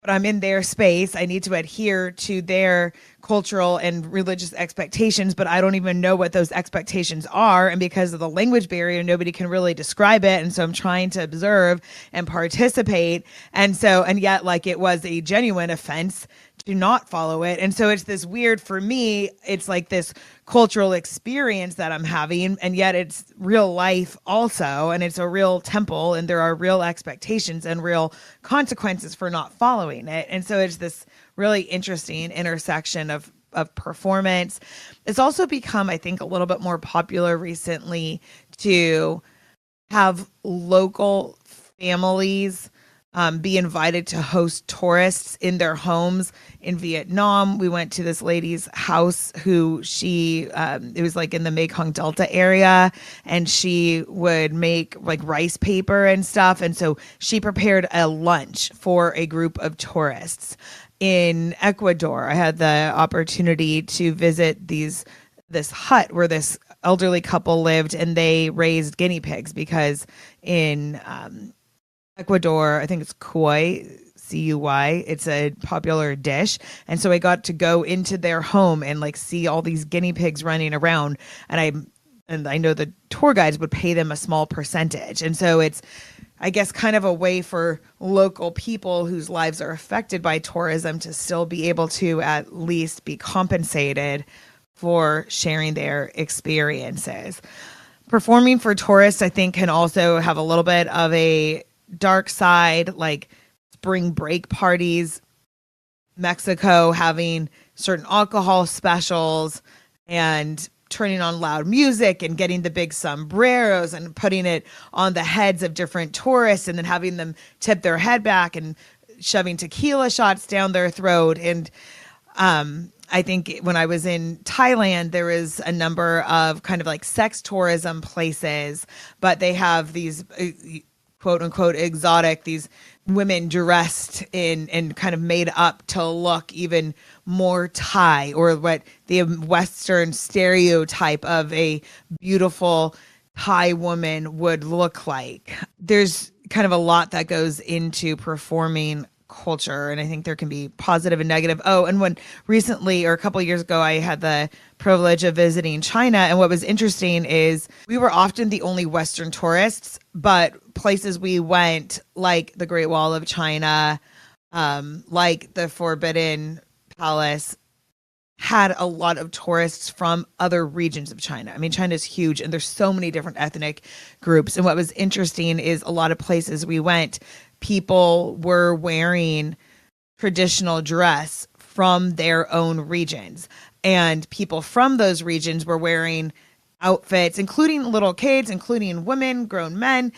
but I'm in their space. I need to adhere to their cultural and religious expectations, but I don't even know what those expectations are. And because of the language barrier, nobody can really describe it. And so I'm trying to observe and participate. And yet like it was a genuine offense to not follow it. And so it's this weird, for me, it's like this cultural experience that I'm having, and yet it's real life also, and it's a real temple, and there are real expectations and real consequences for not following it. And so it's this really interesting intersection of performance. It's also become, I think, a little bit more popular recently to have local families be invited to host tourists in their homes. In Vietnam, we went to this lady's house who it was like in the Mekong Delta area, and she would make like rice paper and stuff. And so she prepared a lunch for a group of tourists. In Ecuador, I had the opportunity to visit this hut where this elderly couple lived, and they raised guinea pigs because in Ecuador, I think it's cuy, C-U-Y. It's a popular dish. And so I got to go into their home and like see all these guinea pigs running around. And I know the tour guides would pay them a small percentage. And so it's, I guess, kind of a way for local people whose lives are affected by tourism to still be able to at least be compensated for sharing their experiences. Performing for tourists, I think, can also have a little bit of a dark side, like spring break parties, Mexico having certain alcohol specials and turning on loud music and getting the big sombreros and putting it on the heads of different tourists and then having them tip their head back and shoving tequila shots down their throat. And I think when I was in Thailand, there was a number of kind of like sex tourism places, but they have these quote unquote exotic, these women dressed in and kind of made up to look even more Thai, or what the Western stereotype of a beautiful Thai woman would look like. There's kind of a lot that goes into performing culture, and I think there can be positive and negative. Oh, and when recently, or a couple of years ago, I had the privilege of visiting China, and what was interesting is we were often the only Western tourists, but places we went, like the Great Wall of China, like the Forbidden Palace, had a lot of tourists from other regions of China. I mean, China is huge, and there's so many different ethnic groups. And what was interesting is a lot of places we went, people were wearing traditional dress from their own regions. And people from those regions were wearing outfits, including little kids, including women, grown men.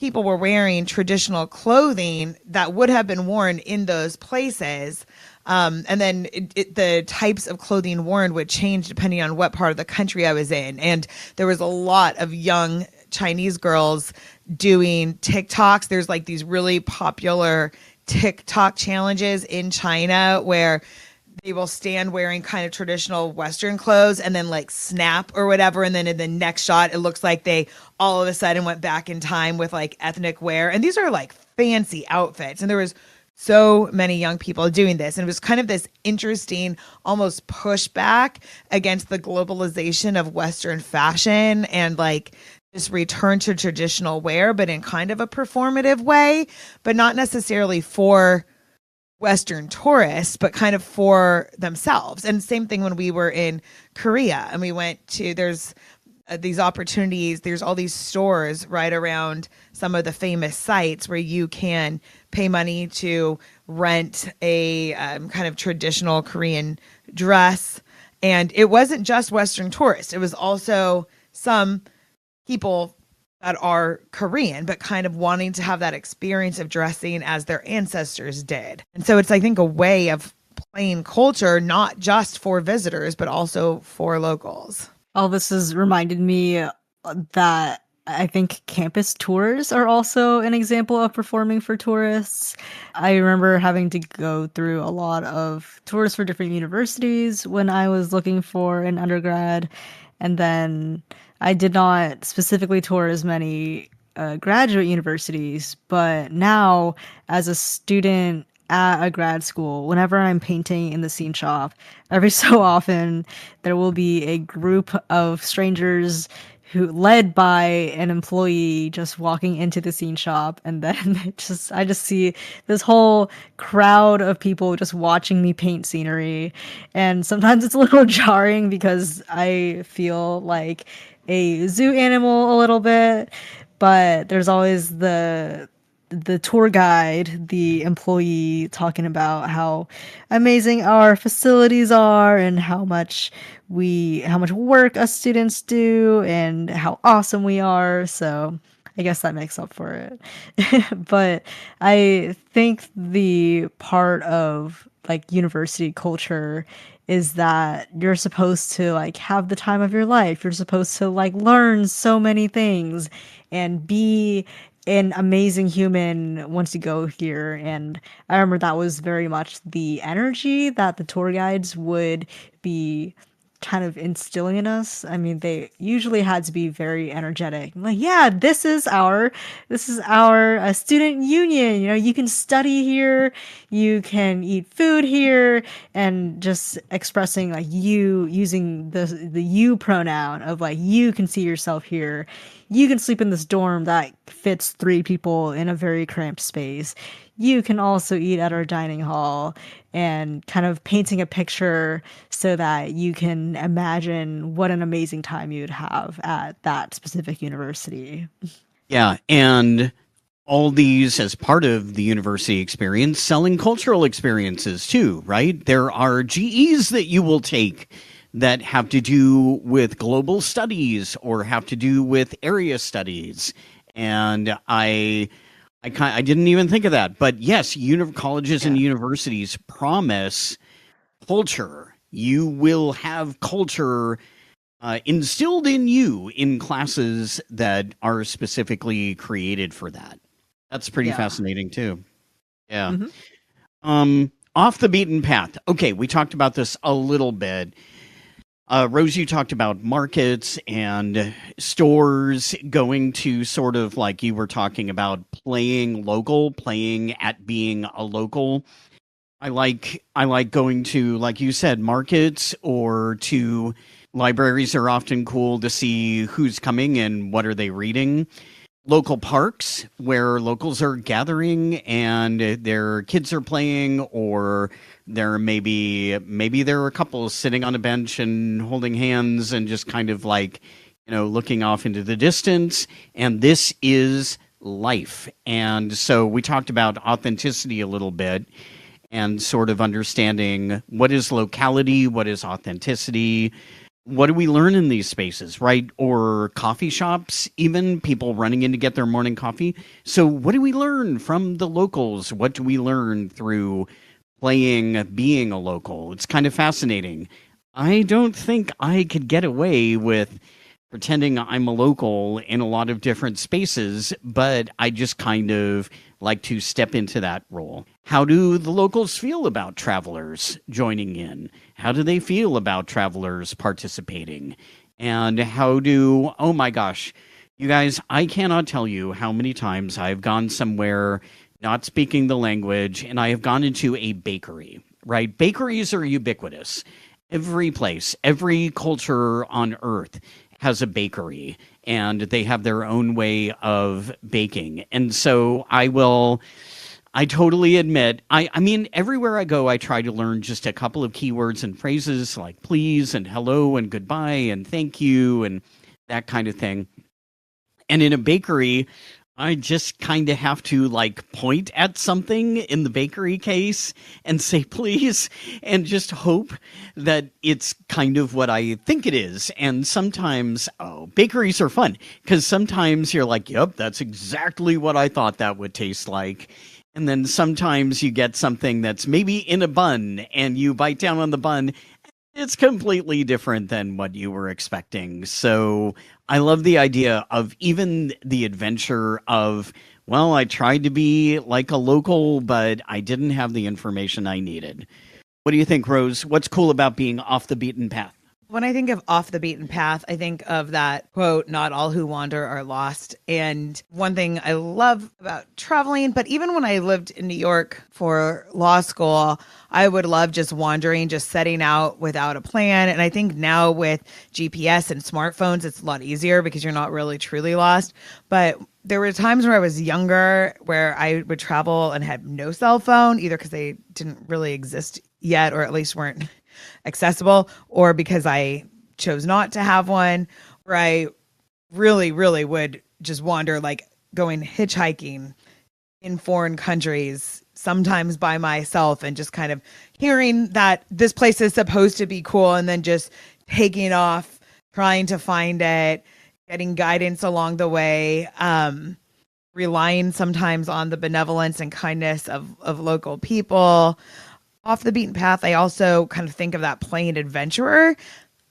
People were wearing traditional clothing that would have been worn in those places. And then the types of clothing worn would change depending on what part of the country I was in. And there was a lot of young Chinese girls doing TikToks. There's like these really popular TikTok challenges in China where they will stand wearing kind of traditional Western clothes and then like snap or whatever. And then in the next shot, it looks like they all of a sudden went back in time with like ethnic wear. And these are like fancy outfits. And there was so many young people doing this. And it was kind of this interesting, almost pushback against the globalization of Western fashion and like just return to traditional wear, but in kind of a performative way, but not necessarily for Western tourists, but kind of for themselves. And same thing when we were in Korea and we went to, there's these opportunities, there's all these stores right around some of the famous sites where you can pay money to rent a kind of traditional Korean dress. And it wasn't just Western tourists, it was also some people that are Korean, but kind of wanting to have that experience of dressing as their ancestors did. And so it's, I think, a way of playing culture, not just for visitors, but also for locals. All this has reminded me that I think campus tours are also an example of performing for tourists. I remember having to go through a lot of tours for different universities when I was looking for an undergrad. And then I did not specifically tour as many graduate universities, but now as a student at a grad school, whenever I'm painting in the scene shop, every so often there will be a group of strangers who led by an employee just walking into the scene shop, and then I just see this whole crowd of people just watching me paint scenery. And sometimes it's a little jarring because I feel like a zoo animal a little bit, but there's always the tour guide, the employee, talking about how amazing our facilities are and how much work us students do and how awesome we are. So I guess that makes up for it. But I think the part of like university culture is that you're supposed to like have the time of your life. You're supposed to like learn so many things and be an amazing human once you go here. And I remember that was very much the energy that the tour guides would be kind of instilling in us. I mean, they usually had to be very energetic. Like, yeah, this is our student union. You know, you can study here, you can eat food here, and just expressing like you using the you pronoun of like you can see yourself here. You can sleep in this dorm that fits 3 people in a very cramped space. You can also eat at our dining hall, and kind of painting a picture so that you can imagine what an amazing time you'd have at that specific university. Yeah, and all these as part of the university experience, selling cultural experiences too, right? There are GEs that you will take that have to do with global studies or have to do with area studies. And I didn't even think of that. But yes, colleges and universities promise culture. You will have culture instilled in you in classes that are specifically created for that. That's pretty fascinating too. Yeah. Off the beaten path. Okay, we talked about this a little bit. Rose, you talked about markets and stores, going to sort of like you were talking about playing local, playing at being a local. I like going to, like you said, markets, or to libraries are often cool to see who's coming and what are they reading. Local parks where locals are gathering and their kids are playing, or there maybe there are couples sitting on a bench and holding hands and just kind of like, looking off into the distance. And this is life. And so we talked about authenticity a little bit and sort of understanding what is locality, what is authenticity. What do we learn in these spaces, right? Or coffee shops, even people running in to get their morning coffee. So what do we learn from the locals? What do we learn through playing, being a local? It's kind of fascinating. I don't think I could get away with pretending I'm a local in a lot of different spaces, but I just kind of like to step into that role. How do the locals feel about travelers joining in? How do they feel about travelers participating? And oh my gosh, you guys, I cannot tell you how many times I've gone somewhere not speaking the language and I have gone into a bakery, right? Bakeries are ubiquitous. Every place, every culture on earth has a bakery, and they have their own way of baking. And so I totally admit, I mean, everywhere I go, I try to learn just a couple of keywords and phrases like please and hello and goodbye and thank you and that kind of thing. And in a bakery, I just kind of have to like point at something in the bakery case and say please and just hope that it's kind of what I think it is. And sometimes, oh, bakeries are fun because sometimes you're like, yep, that's exactly what I thought that would taste like. And then sometimes you get something that's maybe in a bun and you bite down on the bun. It's completely different than what you were expecting. So I love the idea of even the adventure of, well, I tried to be like a local, but I didn't have the information I needed. What do you think, Rose? What's cool about being off the beaten path? When I think of off the beaten path, I think of that quote, not all who wander are lost. And one thing I love about traveling, but even when I lived in New York for law school, I would love just wandering, just setting out without a plan. And I think now with GPS and smartphones, it's a lot easier because you're not really truly lost. But there were times where I was younger where I would travel and had no cell phone, either because they didn't really exist yet, or at least weren't accessible, or because I chose not to have one, where I really, really would just wander, like going hitchhiking in foreign countries, sometimes by myself, and just kind of hearing that this place is supposed to be cool and then just taking off, trying to find it, getting guidance along the way, relying sometimes on the benevolence and kindness of local people. Off the beaten path, I also kind of think of that plain adventurer.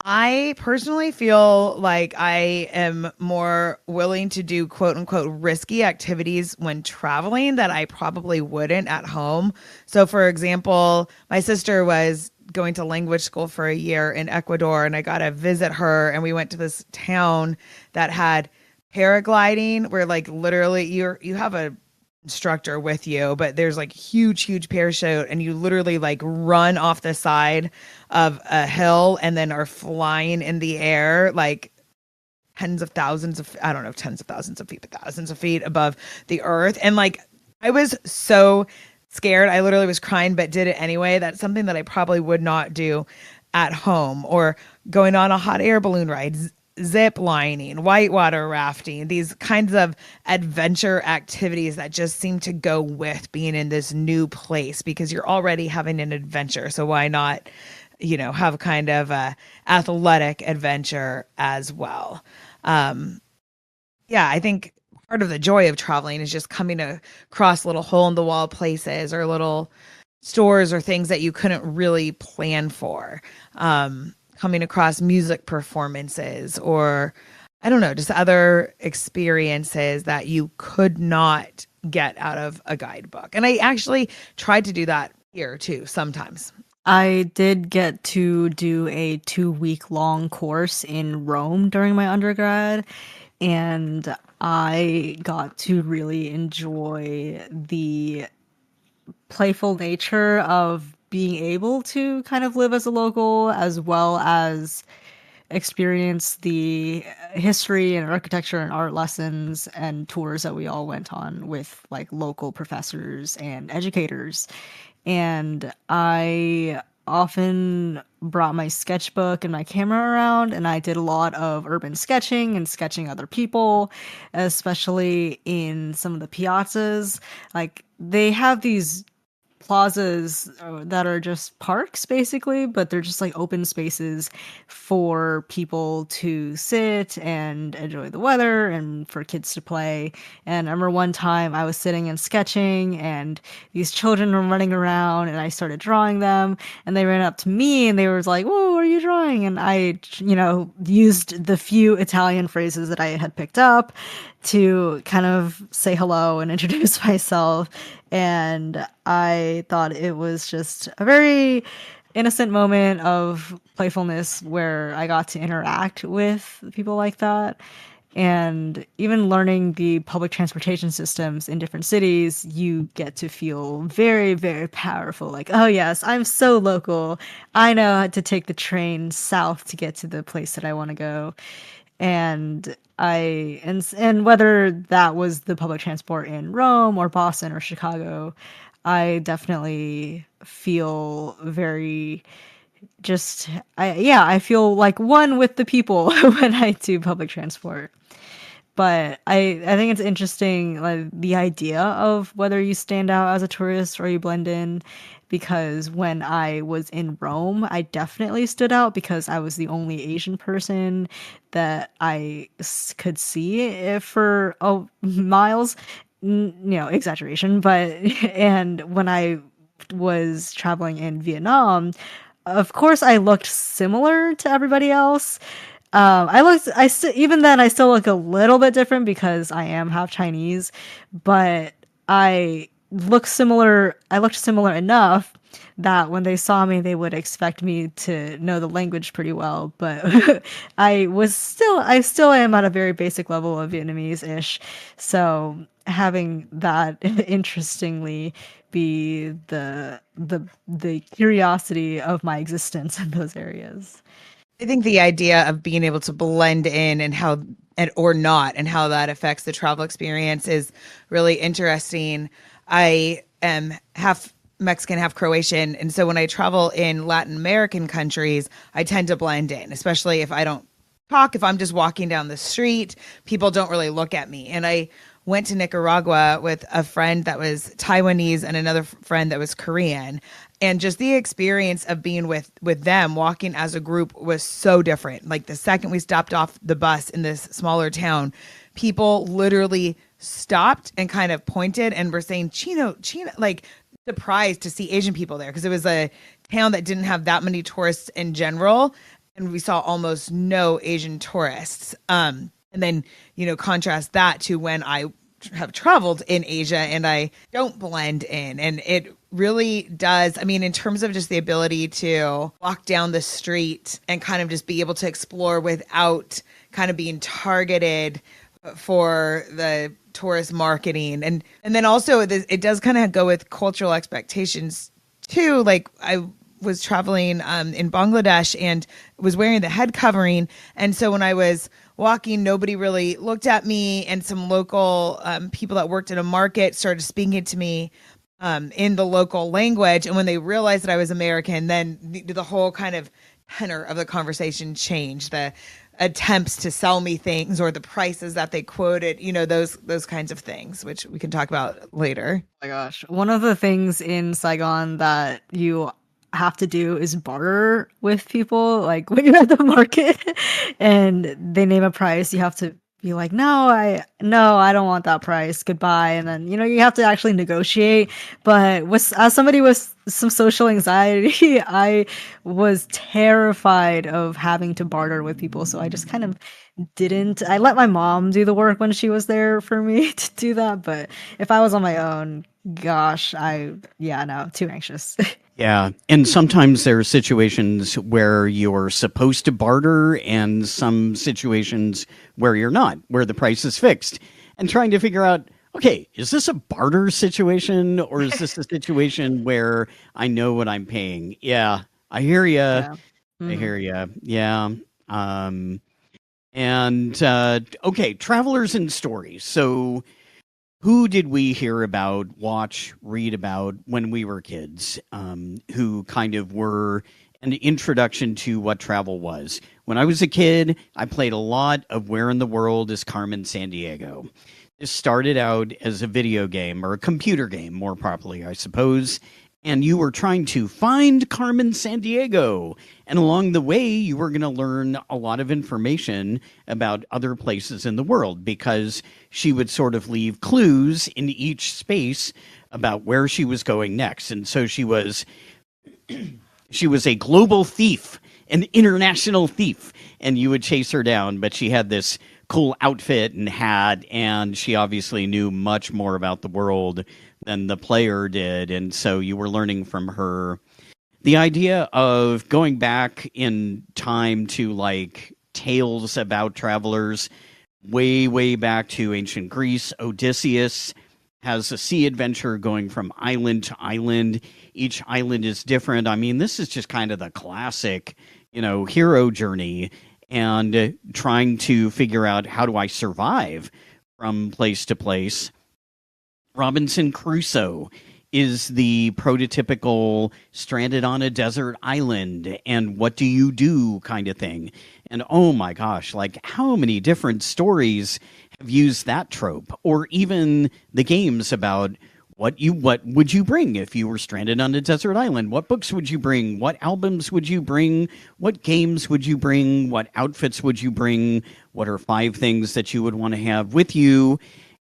I personally feel like I am more willing to do quote unquote risky activities when traveling that I probably wouldn't at home. So, for example, my sister was going to language school for a year in Ecuador, and I got to visit her, and we went to this town that had paragliding, where like literally you have a instructor with you, but there's like huge parachute, and you literally like run off the side of a hill and then are flying in the air like tens of thousands of, I don't know, tens of thousands of feet, but thousands of feet above the earth. And like I was so scared, I literally was crying, but did it anyway. That's something that I probably would not do at home. Or going on a hot air balloon ride, zip lining, whitewater rafting, these kinds of adventure activities that just seem to go with being in this new place because you're already having an adventure. So why not, have kind of a athletic adventure as well? I think part of the joy of traveling is just coming across little hole in the wall places or little stores or things that you couldn't really plan for. Coming across music performances or, I don't know, just other experiences that you could not get out of a guidebook. And I actually tried to do that here too sometimes. I did get to do a 2-week long course in Rome during my undergrad, and I got to really enjoy the playful nature of being able to kind of live as a local, as well as experience the history and architecture and art lessons and tours that we all went on with like local professors and educators. And I often brought my sketchbook and my camera around, and I did a lot of urban sketching and sketching other people, especially in some of the piazzas. Like they have these plazas that are just parks basically, but they're just like open spaces for people to sit and enjoy the weather and for kids to play. And I remember one time I was sitting and sketching, and these children were running around, and I started drawing them, and they ran up to me and they were like, "Whoa, what are you drawing?" And I, used the few Italian phrases that I had picked up to kind of say hello and introduce myself. And I thought it was just a very innocent moment of playfulness where I got to interact with people like that. And even learning the public transportation systems in different cities, you get to feel very, very powerful. Like, oh, yes, I'm so local. I know how to take the train south to get to the place that I want to go. And and whether that was the public transport in Rome or Boston or Chicago, I definitely feel very just I feel like one with the people when I do public transport. But I think it's interesting, like the idea of whether you stand out as a tourist or you blend in, because when I was in Rome, I definitely stood out because I was the only Asian person that could see for miles. Exaggeration, but and when I was traveling in Vietnam, of course I looked similar to everybody else. Even then, I still look a little bit different because I am half Chinese, but I looked similar enough that when they saw me, they would expect me to know the language pretty well. But I still am at a very basic level of Vietnamese-ish. So having that interestingly be the curiosity of my existence in those areas. I think the idea of being able to blend in and how and or not and how that affects the travel experience is really interesting. I am half Mexican, half Croatian, and so when I travel in Latin American countries, I tend to blend in, especially if I don't talk. If I'm just walking down the street, people don't really look at me. And I went to Nicaragua with a friend that was Taiwanese and another friend that was Korean, and just the experience of being with them walking as a group was so different. Like the second we stopped off the bus in this smaller town, people literally stopped and kind of pointed and were saying Chino, Chino, like surprised to see Asian people there because it was a town that didn't have that many tourists in general, and we saw almost no Asian tourists. And then, contrast that to when I have traveled in Asia and I don't blend in. And it really does. I mean, in terms of just the ability to walk down the street and kind of just be able to explore without kind of being targeted for the tourist marketing. And then also it does kind of go with cultural expectations too. Like I was traveling in Bangladesh and was wearing the head covering. And so when I was walking, nobody really looked at me. And some local people that worked in a market started speaking to me in the local language. And when they realized that I was American, then the whole kind of tenor of the conversation changed. The attempts to sell me things or the prices that they quoted, those kinds of things, which we can talk about later. Oh my gosh. One of the things in Saigon that you have to do is barter with people. Like when you're at the market and they name a price, you have to be like, no, I don't want that price. Goodbye. And then, you have to actually negotiate. But as somebody with some social anxiety, I was terrified of having to barter with people. So I just kind of didn't. I let my mom do the work when she was there for me to do that. But if I was on my own, gosh, no, too anxious. Yeah. And sometimes there are situations where you're supposed to barter and some situations where you're not, where the price is fixed. And trying to figure out, okay, is this a barter situation or is this a situation where I know what I'm paying? Yeah, I hear you. Yeah. I hear you. Yeah. Okay, travelers and stories. So who did we hear about, watch, read about when we were kids, who kind of were an introduction to what travel was? When I was a kid, I played a lot of Where in the World is Carmen Sandiego. This started out as a video game, or a computer game, more properly, I suppose. And you were trying to find Carmen Sandiego. And along the way, you were going to learn a lot of information about other places in the world because she would sort of leave clues in each space about where she was going next. And so she was a global thief, an international thief, and you would chase her down. But she had this cool outfit and hat, and she obviously knew much more about the world than the player did, and so you were learning from her. The idea of going back in time to like tales about travelers way back to ancient Greece. Odysseus has a sea adventure going from island to island. Each island is different. I mean, this is just kind of the classic, hero journey. and trying to figure out how do I survive from place to place. Robinson Crusoe is the prototypical stranded on a desert island and what do you do kind of thing. And oh my gosh, like how many different stories have used that trope, or even the games about what would you bring if you were stranded on a desert island? What books would you bring? What albums would you bring? What games would you bring? What outfits would you bring? What are 5 things that you would want to have with you?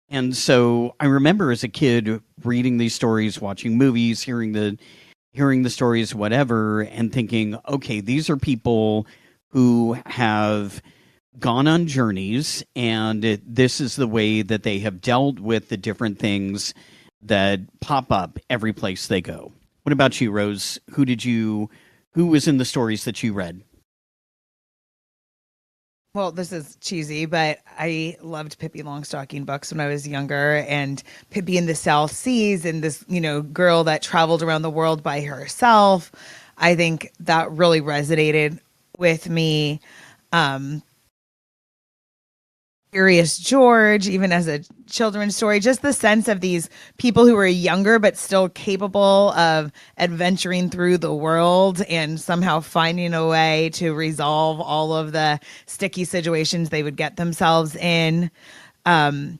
And so I remember as a kid reading these stories, watching movies, hearing the stories, whatever, and thinking, okay, these are people who have gone on journeys, and this is the way that they have dealt with the different things that pop up every place they go. What about you, Rose? Who was in the stories that you read? Well, this is cheesy, but I loved Pippi Longstocking books when I was younger, and Pippi in the South Seas and this, girl that traveled around the world by herself. I think that really resonated with me. Curious George, even as a children's story, just the sense of these people who were younger but still capable of adventuring through the world and somehow finding a way to resolve all of the sticky situations they would get themselves in. I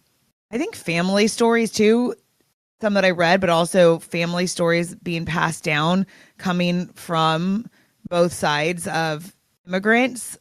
think family stories too, some that I read, but also family stories being passed down, coming from both sides of immigrants.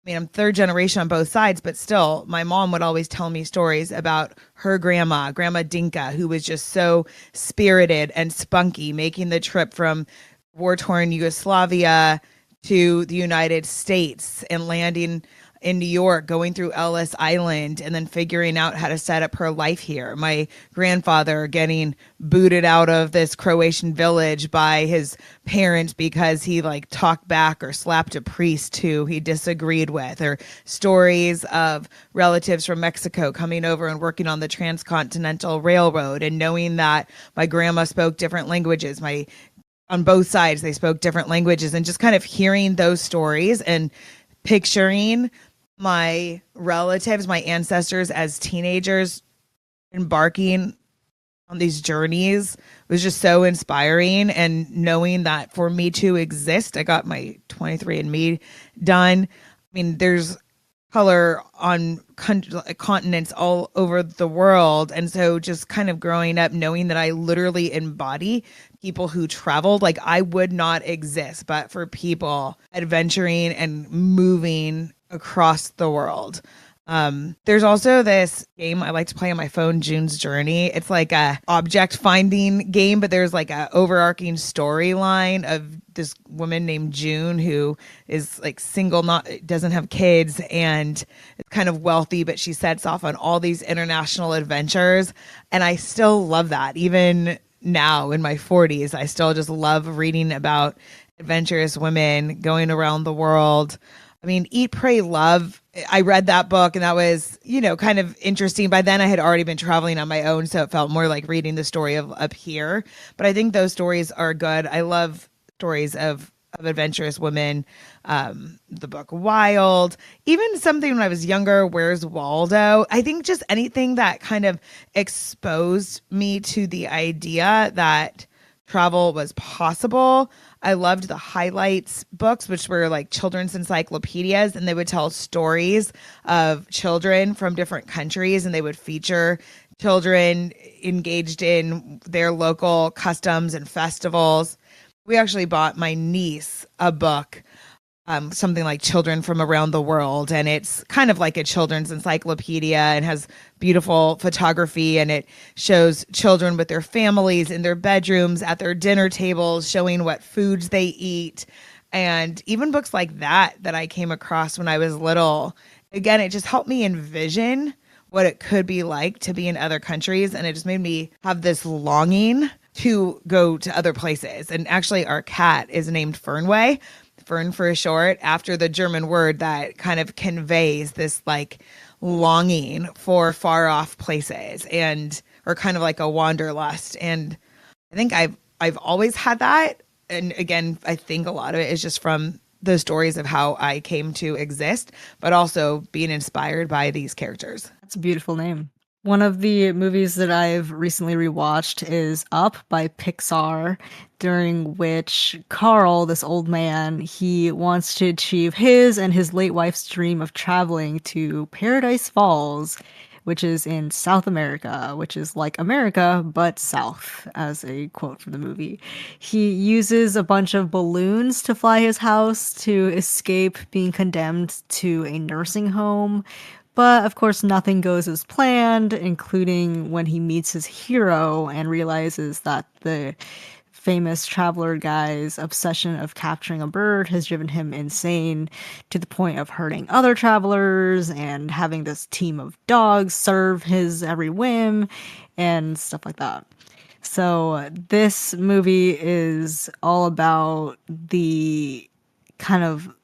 I'm 3rd generation on both sides, but still, my mom would always tell me stories about her Grandma Dinka, who was just so spirited and spunky, making the trip from war-torn Yugoslavia to the United States and landing in New York, going through Ellis Island, and then figuring out how to set up her life here. My grandfather getting booted out of this Croatian village by his parents because he talked back or slapped a priest who he disagreed with, or stories of relatives from Mexico coming over and working on the Transcontinental Railroad and knowing that my grandma spoke different languages. On both sides, they spoke different languages, and just kind of hearing those stories and picturing my relatives, my ancestors as teenagers embarking on these journeys was just so inspiring. And knowing that for me to exist, I got my 23andMe done. There's color on continents all over the world. And so just kind of growing up knowing that I literally embody people who traveled, I would not exist but for people adventuring and moving across the world. There's also this game I like to play on my phone, June's Journey. It's like a object finding game, but there's a overarching storyline of this woman named June who is single, doesn't have kids, and is kind of wealthy, but she sets off on all these international adventures. And I still love that. Even now in my 40s, I still just love reading about adventurous women going around the world. Eat, Pray, Love. I read that book, and that was, kind of interesting. By then I had already been traveling on my own, so it felt more like reading the story of up here. But I think those stories are good. I love stories of adventurous women. The book Wild, even something when I was younger, Where's Waldo? I think just anything that kind of exposed me to the idea that travel was possible. I loved the Highlights books, which were children's encyclopedias, and they would tell stories of children from different countries, and they would feature children engaged in their local customs and festivals. We actually bought my niece a book, something like Children from Around the World, and it's kind of like a children's encyclopedia and has beautiful photography, and it shows children with their families in their bedrooms at their dinner tables, showing what foods they eat. And even books like that I came across when I was little, again, it just helped me envision what it could be like to be in other countries, and it just made me have this longing to go to other places. And actually our cat is named Fernway, Fern for short, after the German word that kind of conveys this longing for far off places, and or kind of like a wanderlust. And I think I've always had that. And again, I think a lot of it is just from the stories of how I came to exist, but also being inspired by these characters. That's a beautiful name. One of the movies that I've recently rewatched is Up by Pixar, during which Carl, this old man, he wants to achieve his and his late wife's dream of traveling to Paradise Falls, which is in South America, which is like America, but South, as a quote from the movie. He uses a bunch of balloons to fly his house to escape being condemned to a nursing home. But of course, nothing goes as planned, including when he meets his hero and realizes that the famous traveler guy's obsession of capturing a bird has driven him insane to the point of hurting other travelers and having this team of dogs serve his every whim and stuff like that. So this movie is all about the kind of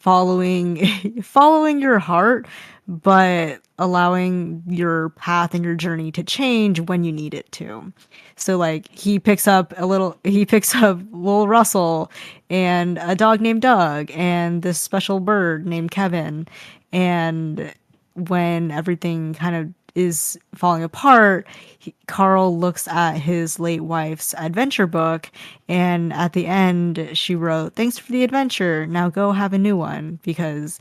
following your heart, but allowing your path and your journey to change when you need it to. So like he picks up little Russell and a dog named Doug and this special bird named Kevin, and when everything kind of is falling apart, Carl looks at his late wife's adventure book, and at the end she wrote, "Thanks for the adventure. Now go have a new one," because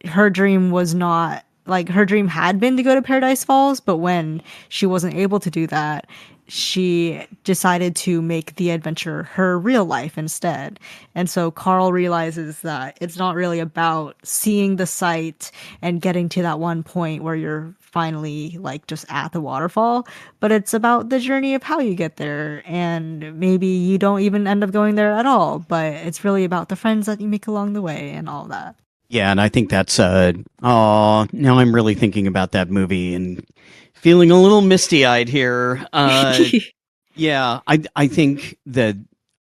her dream was not like her dream had been to go to Paradise Falls, but when she wasn't able to do that, she decided to make the adventure her real life instead. And so Carl realizes that it's not really about seeing the sight and getting to that one point where you're finally like just at the waterfall, but it's about the journey of how you get there. And maybe you don't even end up going there at all, but it's really about the friends that you make along the way and all that. Yeah, and I think that's now I'm really thinking about that movie and feeling a little misty-eyed here. Yeah, I think that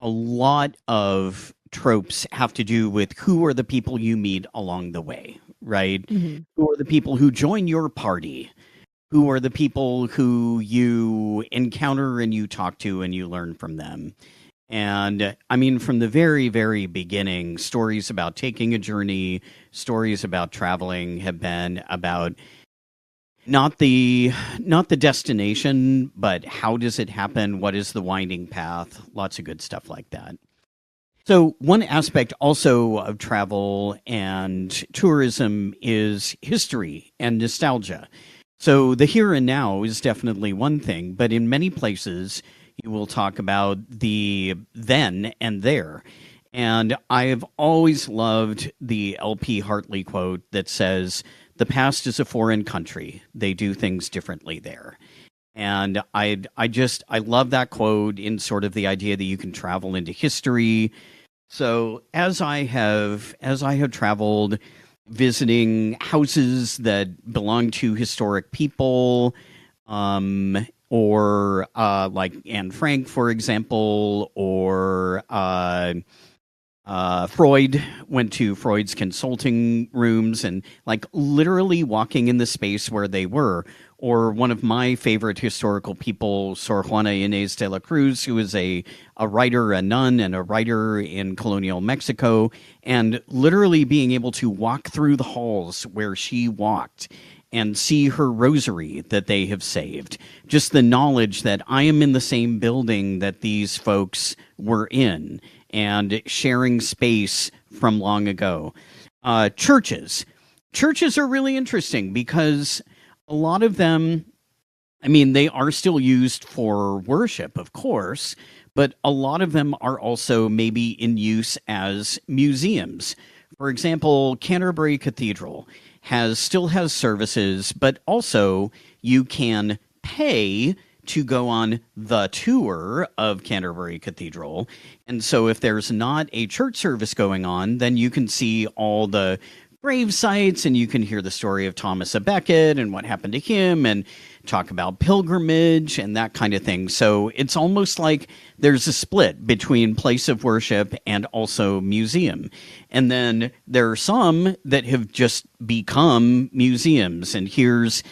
a lot of tropes have to do with who are the people you meet along the way, right? Mm-hmm. Who are the people who join your party? Who are the people who you encounter and you talk to and you learn from them? And I mean, from the very, very beginning, stories about taking a journey, stories about traveling have been about not the destination, but how does it happen? What is the winding path? Lots of good stuff like that. So one aspect also of travel and tourism is history and nostalgia. So the here and now is definitely one thing, but in many places you will talk about the then and there. And I've always loved the LP Hartley quote that says, "The past is a foreign country. They do things differently there." And I love that quote in sort of the idea that you can travel into history. So as I have traveled visiting houses that belong to historic people, or like Anne Frank, for example, or Freud, went to Freud's consulting rooms and like literally walking in the space where they were. Or one of my favorite historical people, Sor Juana Inés de la Cruz, who is a writer, a nun, and a writer in colonial Mexico, and literally being able to walk through the halls where she walked and see her rosary that they have saved. Just the knowledge that I am in the same building that these folks were in and sharing space from long ago. Churches. Churches are really interesting because a lot of them, I mean, they are still used for worship, of course, but a lot of them are also maybe in use as museums. For example, Canterbury Cathedral still has services, but also you can pay to go on the tour of Canterbury Cathedral. And so if there's not a church service going on, then you can see all the grave sites and you can hear the story of Thomas à Becket and what happened to him and talk about pilgrimage and that kind of thing. So it's almost like there's a split between place of worship and also museum. And then there are some that have just become museums. And here's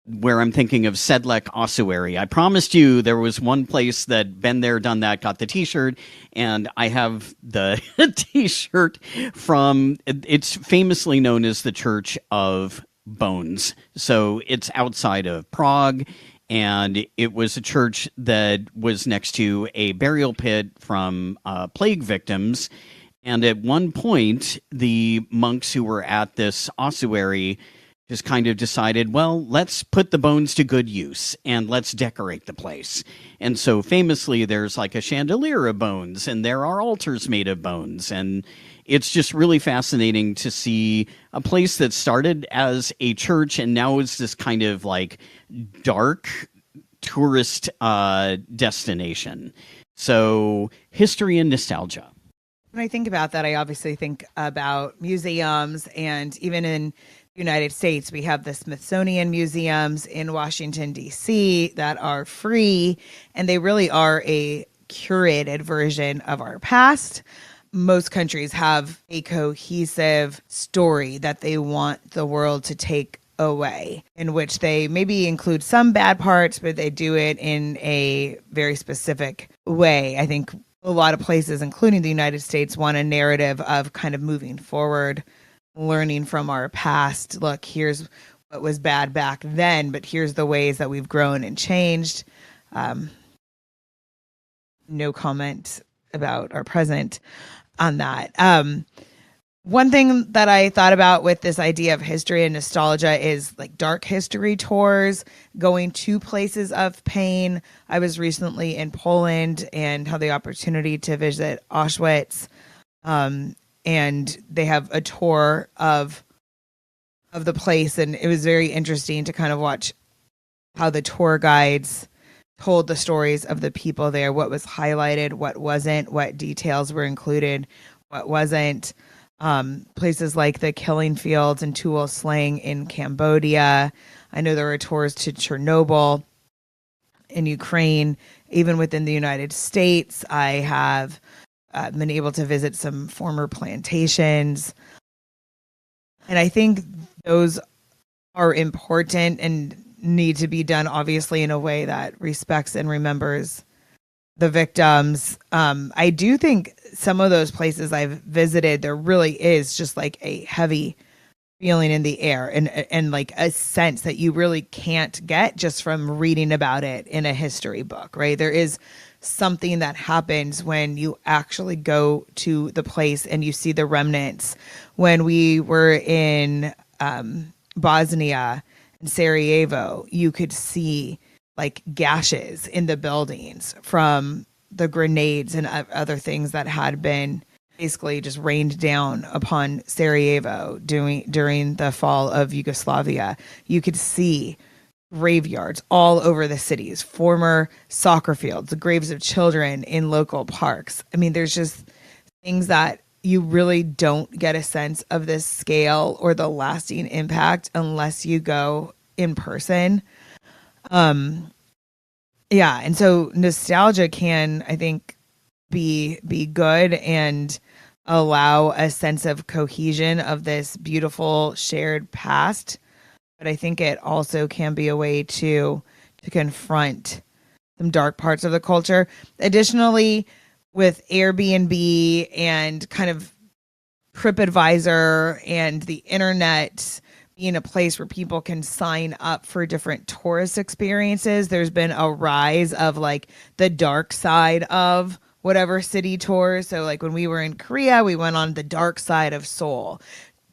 where I'm thinking of Sedlec Ossuary. I promised you there was one place that been there, done that, got the T-shirt, and I have the T-shirt from, it's famously known as the Church of Bones. So it's outside of Prague, and it was a church that was next to a burial pit from plague victims. And at one point, the monks who were at this ossuary just kind of decided, well, let's put the bones to good use and let's decorate the place. And so famously, there's like a chandelier of bones and there are altars made of bones. And it's just really fascinating to see a place that started as a church and now is this kind of like dark tourist destination. So history and nostalgia. When I think about that, I obviously think about museums, and even in the United States, we have the Smithsonian museums in Washington, D.C. that are free, and they really are a curated version of our past. Most countries have a cohesive story that they want the world to take away, in which they maybe include some bad parts, but they do it in a very specific way. I think a lot of places, including the United States, want a narrative of kind of moving forward, learning from our past. Look, here's what was bad back then, but here's the ways that we've grown and changed. No comment about our present on that. One thing that I thought about with this idea of history and nostalgia is like dark history tours, going to places of pain. I was recently in Poland and had the opportunity to visit Auschwitz, and they have a tour of the place, and it was very interesting to kind of watch how the tour guides told the stories of the people there, what was highlighted, what wasn't, what details were included, what wasn't. Places like the killing fields and Tuol Sleng in Cambodia. I know there were tours to Chernobyl in Ukraine. Even within the United States, I have been able to visit some former plantations. And I think those are important and need to be done, obviously, in a way that respects and remembers the victims. I do think some of those places I've visited, there really is just like a heavy feeling in the air and like a sense that you really can't get just from reading about it in a history book, right? There is something that happens when you actually go to the place and you see the remnants. When we were in Bosnia and Sarajevo, you could see like gashes in the buildings from the grenades and other things that had been basically just rained down upon Sarajevo during the fall of Yugoslavia. You could see graveyards all over the cities, former soccer fields, the graves of children in local parks. I mean, there's just things that you really don't get a sense of the scale or the lasting impact unless you go in person. Yeah, and so nostalgia can, I think, be good and allow a sense of cohesion of this beautiful shared past. But I think it also can be a way to confront some dark parts of the culture. Additionally, with Airbnb and kind of TripAdvisor and the internet being a place where people can sign up for different tourist experiences, there's been a rise of like the dark side of whatever city tour. So like when we were in Korea, we went on the dark side of Seoul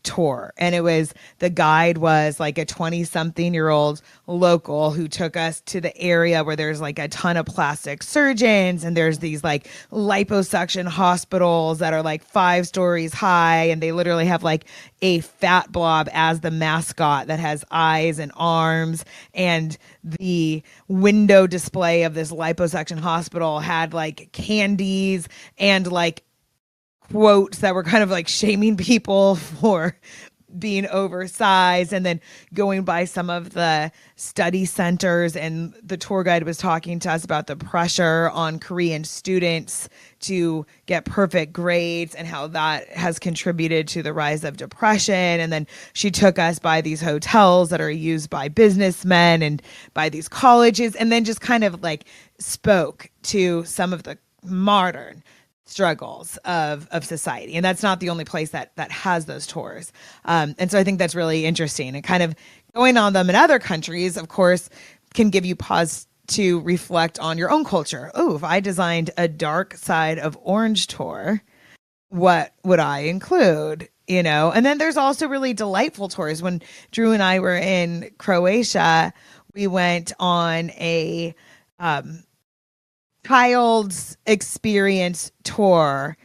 tour, and it was, the guide was like a 20-something-year-old local who took us to the area where there's like a ton of plastic surgeons, and there's these like liposuction hospitals that are like 5 stories high, and they literally have like a fat blob as the mascot that has eyes and arms, and the window display of this liposuction hospital had like candies and like quotes that were kind of like shaming people for being oversized, and then going by some of the study centers. And the tour guide was talking to us about the pressure on Korean students to get perfect grades and how that has contributed to the rise of depression. And then she took us by these hotels that are used by businessmen and by these colleges, and then just kind of like spoke to some of the modern struggles of society. And that's not the only place that has those tours. And so I think that's really interesting, and kind of going on them in other countries, of course, can give you pause to reflect on your own culture. Oh, if I designed a dark side of orange tour, what would I include? You know, and then there's also really delightful tours. When Drew and I were in Croatia, we went on a child's experience tour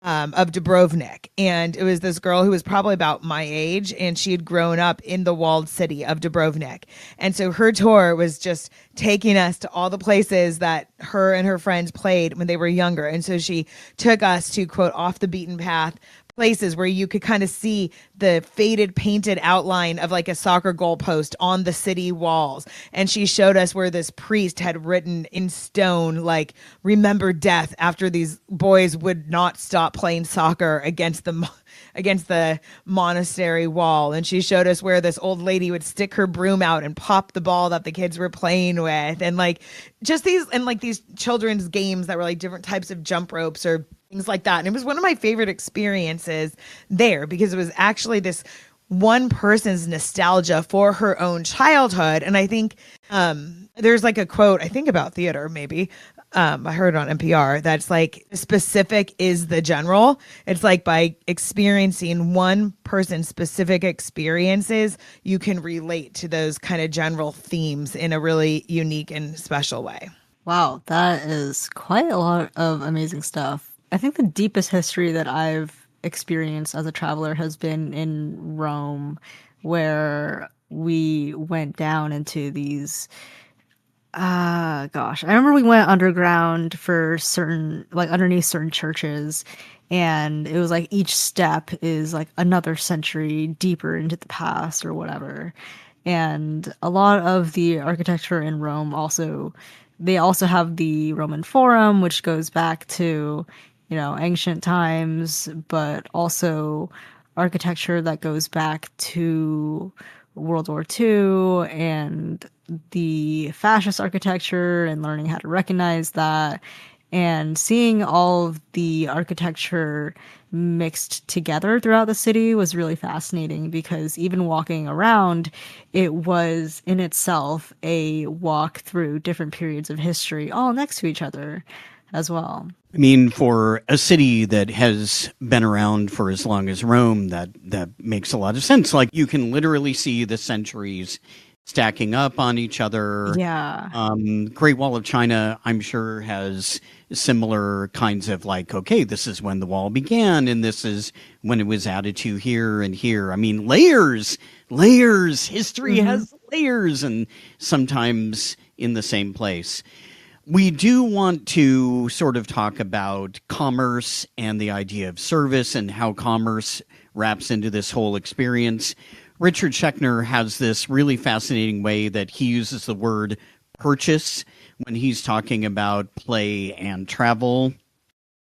of Dubrovnik. And it was this girl who was probably about my age, and she had grown up in the walled city of Dubrovnik. And so her tour was just taking us to all the places that her and her friends played when they were younger. And so she took us to, quote, off the beaten path places where you could kind of see the faded painted outline of like a soccer goalpost on the city walls. And she showed us where this priest had written in stone, like, remember death, after these boys would not stop playing soccer against the monastery wall. And she showed us where this old lady would stick her broom out and pop the ball that the kids were playing with. And like just these children's games that were like different types of jump ropes or things like that. And it was one of my favorite experiences there, because it was actually this one person's nostalgia for her own childhood. And I think there's like a quote, I think about theater, maybe. I heard it on NPR, that's like, specific is the general. It's like by experiencing one person's specific experiences, you can relate to those kind of general themes in a really unique and special way. Wow, that is quite a lot of amazing stuff. I think the deepest history that I've experienced as a traveler has been in Rome, where we went down into these gosh, I remember we went underground for certain, like underneath certain churches, and it was like each step is like another century deeper into the past or whatever. And a lot of the architecture in Rome also, they also have the Roman Forum, which goes back to, you know, ancient times, but also architecture that goes back to World War II and the fascist architecture, and learning how to recognize that, and seeing all of the architecture mixed together throughout the city was really fascinating, because even walking around, it was in itself a walk through different periods of history all next to each other as well. I mean, for a city that has been around for as long as Rome, that makes a lot of sense. Like, you can literally see the centuries stacking up on each other. Yeah. Great Wall of China, I'm sure, has similar kinds of like, okay, this is when the wall began, and this is when it was added to here and here. I mean, layers. History has layers, and sometimes in the same place. We do want to sort of talk about commerce and the idea of service and how commerce wraps into this whole experience. Richard Schechner has this really fascinating way that he uses the word purchase when he's talking about play and travel,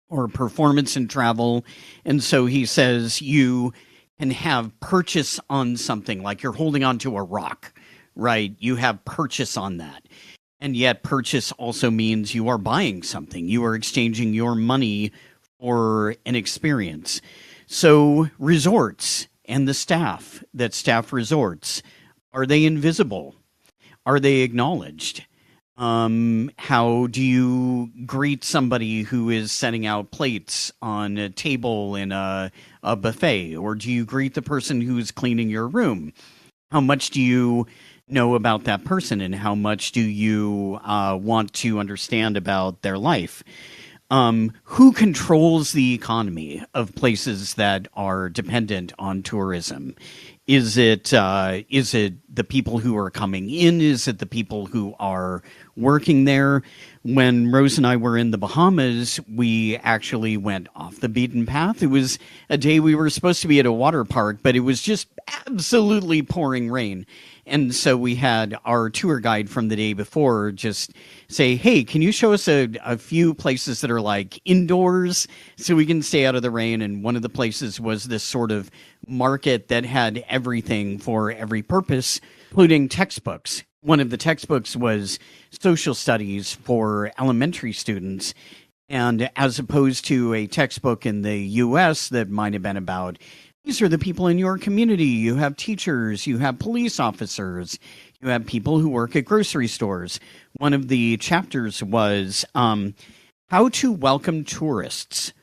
or performance and travel. And so he says you can have purchase on something, like you're holding onto a rock, right? You have purchase on that. And yet purchase also means you are buying something. You are exchanging your money for an experience. So resorts and the staff that staff resorts, are they invisible? Are they acknowledged? How do you greet somebody who is setting out plates on a table in a buffet? Or do you greet the person who's cleaning your room? How much do you know about that person, and how much do you want to understand about their life? Who controls the economy of places that are dependent on tourism? Is it the people who are coming in? Is it the people who are working there? When Rose and I were in the Bahamas, we actually went off the beaten path. It was a day we were supposed to be at a water park, but it was just absolutely pouring rain. And so we had our tour guide from the day before just say, hey, can you show us a few places that are like indoors so we can stay out of the rain? And one of the places was this sort of market that had everything for every purpose, including textbooks. One of the textbooks was social studies for elementary students. And as opposed to a textbook in the US that might have been about, these are the people in your community. You have teachers, you have police officers, you have people who work at grocery stores. One of the chapters was how to welcome tourists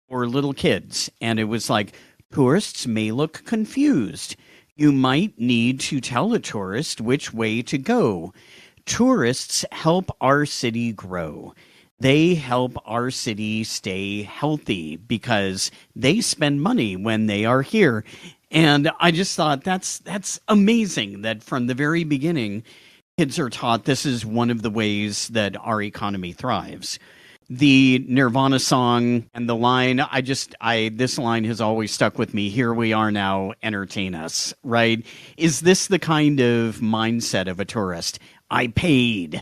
or little kids. And it was like, tourists may look confused. You might need to tell a tourist which way to go. Tourists help our city grow. They help our city stay healthy because they spend money when they are here. And I just thought that's amazing that from the very beginning, kids are taught this is one of the ways that our economy thrives. The Nirvana song and the line, this line has always stuck with me. Here we are now, entertain us, right? Is this the kind of mindset of a tourist? I paid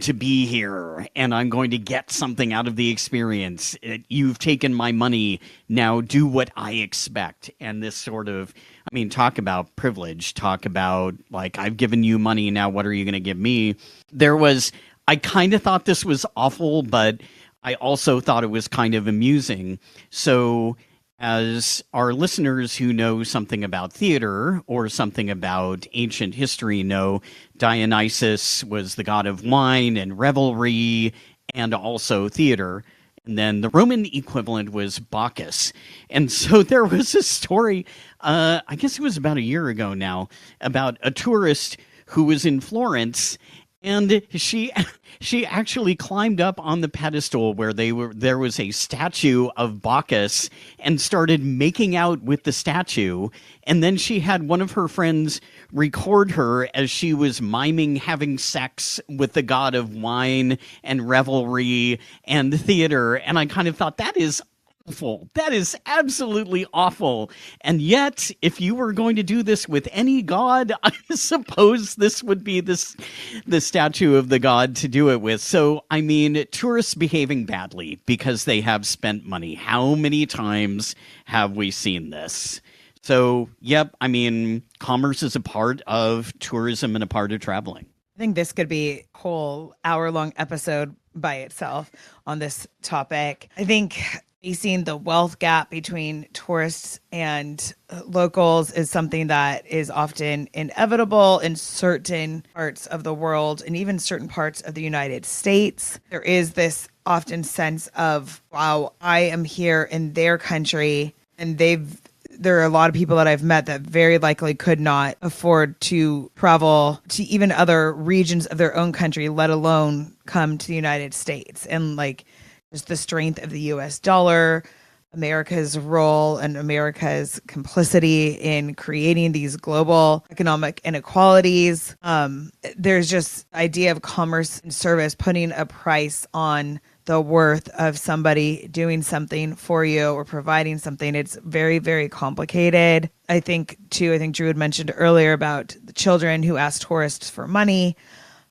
to be here, and I'm going to get something out of the experience. You've taken my money. Now do what I expect. And this sort of, talk about privilege, talk about, like, I've given you money, now what are you going to give me? I kind of thought this was awful, but I also thought it was kind of amusing. So as our listeners who know something about theater or something about ancient history know, Dionysus was the god of wine and revelry and also theater. And then the Roman equivalent was Bacchus. And so there was a story, I guess it was about a year ago now, about a tourist who was in Florence. And she actually climbed up on the pedestal where there was a statue of Bacchus and started making out with the statue. And then she had one of her friends record her as she was miming having sex with the god of wine and revelry and theater. And I kind of thought, that is awful. That is absolutely awful. And yet, if you were going to do this with any god, I suppose this would be the statue of the god to do it with. So, tourists behaving badly because they have spent money. How many times have we seen this? So, yep, commerce is a part of tourism and a part of traveling. I think this could be a whole hour-long episode by itself on this topic. I think facing the wealth gap between tourists and locals is something that is often inevitable in certain parts of the world and even certain parts of the United States. There is this often sense of, wow, I am here in their country, and there are a lot of people that I've met that very likely could not afford to travel to even other regions of their own country, let alone come to the United States. And just the strength of the US dollar, America's role and America's complicity in creating these global economic inequalities. There's just idea of commerce and service putting a price on the worth of somebody doing something for you or providing something. It's very, very complicated. I think Drew had mentioned earlier about the children who ask tourists for money.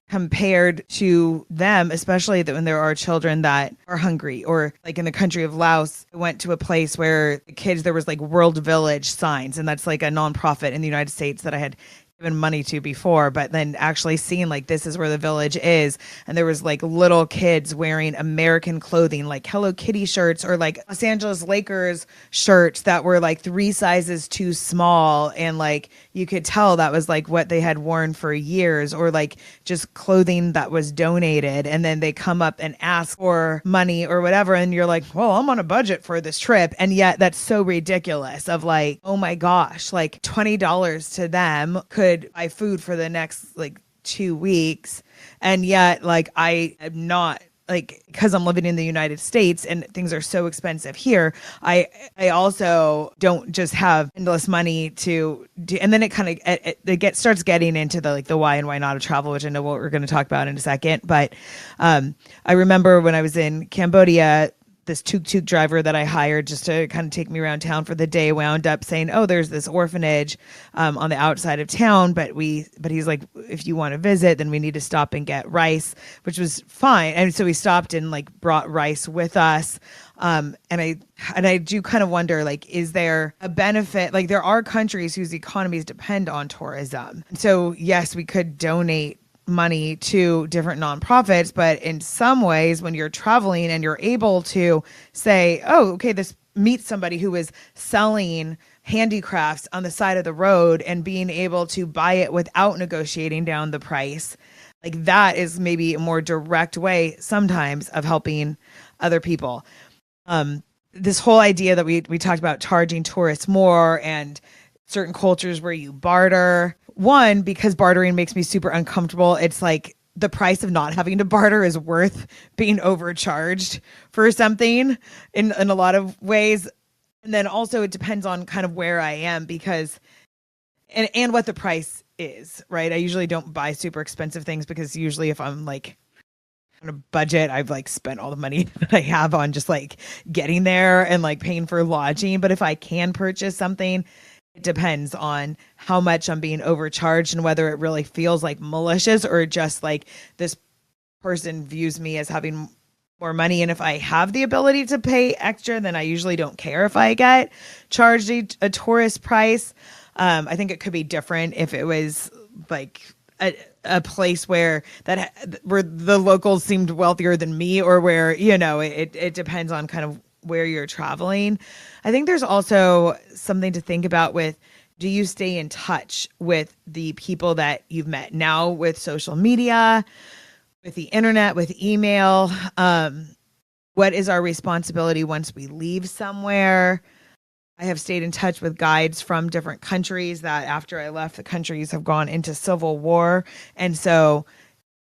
Compared to them, especially when there are children that are hungry, or like in the country of Laos, I went to a place where the kids, there was like World Village signs, and that's like a nonprofit in the United States that I had given money to before, but then actually seeing like this is where the village is, and there was like little kids wearing American clothing, like Hello Kitty shirts or like Los Angeles Lakers shirts that were like 3 sizes too small, and like you could tell that was like what they had worn for years, or like just clothing that was donated, and then they come up and ask for money or whatever, and you're like, well, I'm on a budget for this trip, and yet that's so ridiculous of like, oh my gosh, like $20 to them could buy food for the next like 2 weeks, and yet like I am not like, because I'm living in the United States and things are so expensive here, I also don't just have endless money to do. And then it kind of starts getting into the why and why not of travel, which I know what we're going to talk about in a second. But I remember when I was in Cambodia, this tuk-tuk driver that I hired just to kind of take me around town for the day wound up saying, oh, there's this orphanage on the outside of town, but he's like, if you want to visit, then we need to stop and get rice, which was fine. And so we stopped and like brought rice with us. And I do kind of wonder, like, is there a benefit? Like, there are countries whose economies depend on tourism. So yes, we could donate money to different nonprofits, but in some ways, when you're traveling and you're able to say, oh, okay, this meet somebody who is selling handicrafts on the side of the road and being able to buy it without negotiating down the price, like that is maybe a more direct way sometimes of helping other people. This whole idea that we talked about charging tourists more and certain cultures where you barter. One, because bartering makes me super uncomfortable. It's like the price of not having to barter is worth being overcharged for something in a lot of ways. And then also it depends on kind of where I am because and what the price is, right? I usually don't buy super expensive things because usually if I'm like on a budget, I've like spent all the money that I have on just like getting there and like paying for lodging. But if I can purchase something, it depends on how much I'm being overcharged and whether it really feels like malicious or just like this person views me as having more money. And if I have the ability to pay extra, then I usually don't care if I get charged a tourist price. I think it could be different if it was like a place where the locals seemed wealthier than me, or where, you know, it depends on kind of where you're traveling. I think there's also something to think about with, do you stay in touch with the people that you've met now with social media, with the internet, with email? What is our responsibility once we leave somewhere? I have stayed in touch with guides from different countries that after I left, the countries have gone into civil war. And so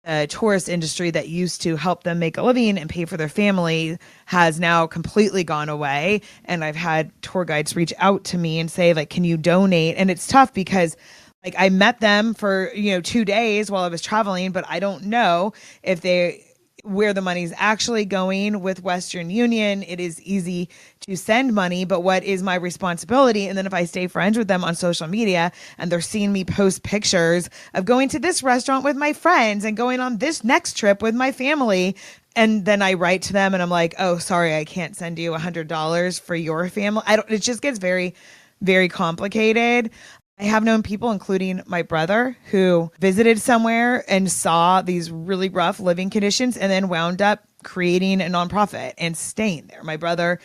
the tourist industry that used to help them make a living and pay for their family has now completely gone away. And I've had tour guides reach out to me and say, like, can you donate? And it's tough because like I met them for, 2 days while I was traveling, but I don't know where the money's actually going. With Western Union, it is easy to send money, but what is my responsibility? And then if I stay friends with them on social media and they're seeing me post pictures of going to this restaurant with my friends and going on this next trip with my family, and then I write to them and I'm like, oh, sorry, I can't send you $100 for your family. It just gets very, very complicated. I have known people, including my brother, who visited somewhere and saw these really rough living conditions and then wound up creating a nonprofit and staying there. My brother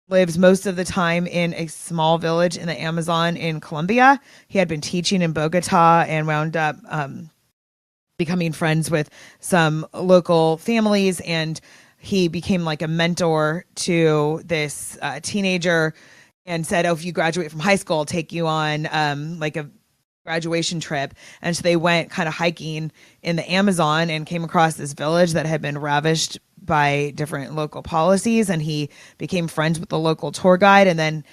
lives most of the time in a small village in the Amazon in Colombia. He had been teaching in Bogota and wound up becoming friends with some local families. And he became like a mentor to this teenager and said, oh, if you graduate from high school, I'll take you on like a graduation trip. And so they went kind of hiking in the Amazon and came across this village that had been ravished by different local policies. And he became friends with the local tour guide and then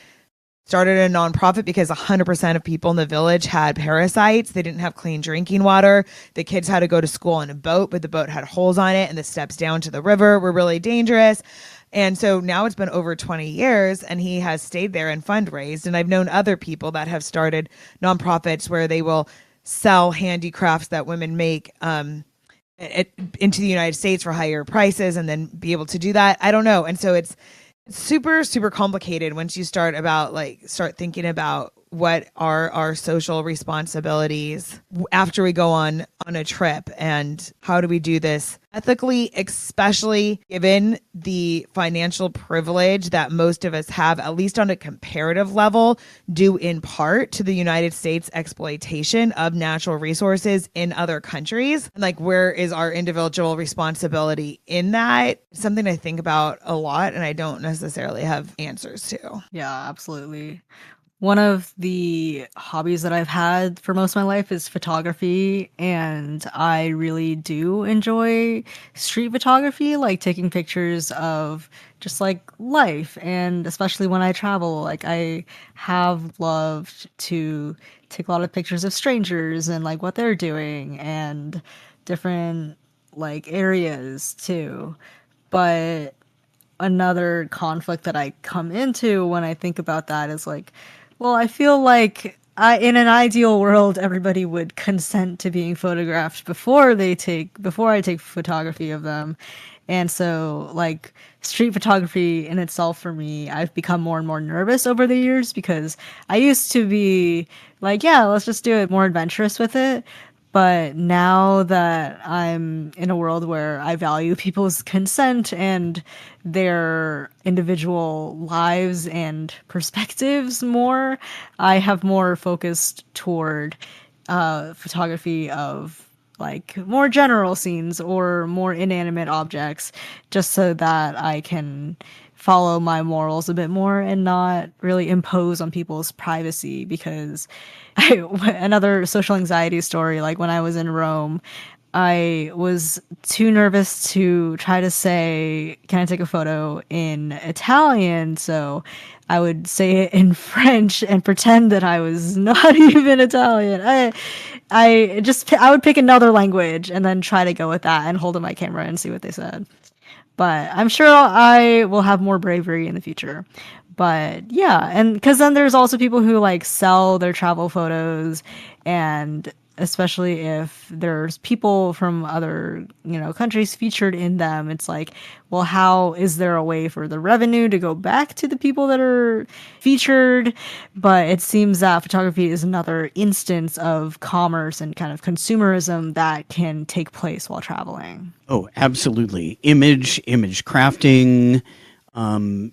started a nonprofit because 100% of people in the village had parasites. They didn't have clean drinking water. The kids had to go to school on a boat, but the boat had holes on it and the steps down to the river were really dangerous. And so now it's been over 20 years and he has stayed there and fundraised. And I've known other people that have started nonprofits where they will sell handicrafts that women make into the United States for higher prices and then be able to do that. I don't know. And so it's super, super complicated once you start thinking about what are our social responsibilities after we go on a trip and how do we do this ethically, especially given the financial privilege that most of us have, at least on a comparative level, due in part to the United States exploitation of natural resources in other countries. And like, where is our individual responsibility in that? It's something I think about a lot and I don't necessarily have answers to. Yeah, absolutely. One of the hobbies that I've had for most of my life is photography, and I really do enjoy street photography, like taking pictures of just like life, and especially when I travel, like I have loved to take a lot of pictures of strangers and like what they're doing and different like areas too. But another conflict that I come into when I think about that is like, well, I feel like in an ideal world, everybody would consent to being photographed before I take photography of them. And so, like, street photography in itself for me, I've become more and more nervous over the years because I used to be like, yeah, let's just do it more adventurous with it. But now that I'm in a world where I value people's consent and their individual lives and perspectives more, I have more focused toward photography of like more general scenes or more inanimate objects, just so that I can follow my morals a bit more and not really impose on people's privacy. Because another social anxiety story, like when I was in Rome, I was too nervous to try to say, "Can I take a photo?" in Italian. So I would say it in French and pretend that I was not even Italian. I would pick another language and then try to go with that and hold up my camera and see what they said. But I'm sure I will have more bravery in the future. But yeah, and because then there's also people who like sell their travel photos, and especially if there's people from other, countries featured in them, it's like, well, how is there a way for the revenue to go back to the people that are featured? But it seems that photography is another instance of commerce and kind of consumerism that can take place while traveling. Oh, absolutely. Image crafting,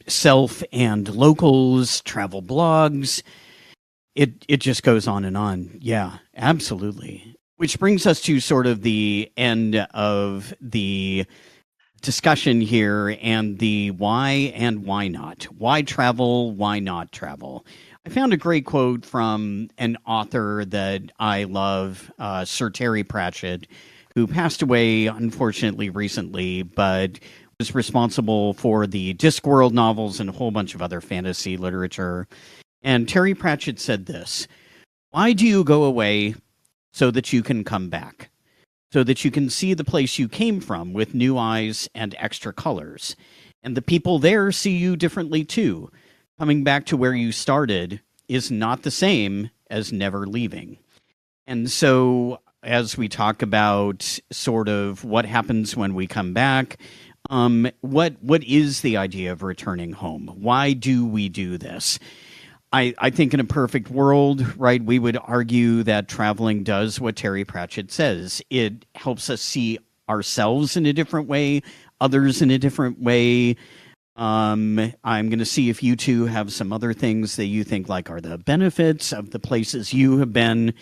self and locals, travel blogs. It just goes on and on. Yeah, absolutely. Which brings us to sort of the end of the discussion here and the why and why not. Why travel? Why not travel? I found a great quote from an author that I love, Sir Terry Pratchett, who passed away unfortunately recently, but was responsible for the Discworld novels and a whole bunch of other fantasy literature. And Terry Pratchett said this: "Why do you go away? So that you can come back. So that you can see the place you came from with new eyes and extra colors. And the people there see you differently too. Coming back to where you started is not the same as never leaving." And so, as we talk about sort of what happens when we come back, what is the idea of returning home? Why do we do this? I think in a perfect world, right, we would argue that traveling does what Terry Pratchett says. It helps us see ourselves in a different way, others in a different way. I'm going to see if you two have some other things that you think like are the benefits of the places you have been.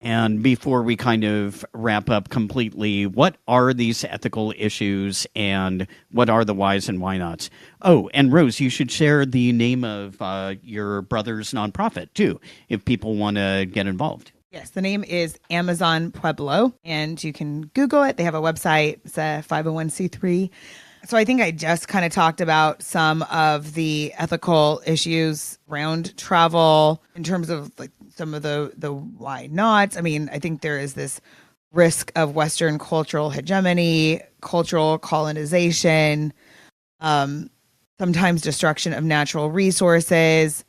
And before we kind of wrap up completely, what are these ethical issues and what are the whys and why nots? Oh, and Rose, you should share the name of your brother's nonprofit too, if people want to get involved. Yes, the name is Amazon Pueblo, and you can Google it. They have a website. It's a 501c3. So I think I just kind of talked about some of the ethical issues around travel in terms of like some of the why nots. I mean, I think there is this risk of Western cultural hegemony, cultural colonization, sometimes destruction of natural resources,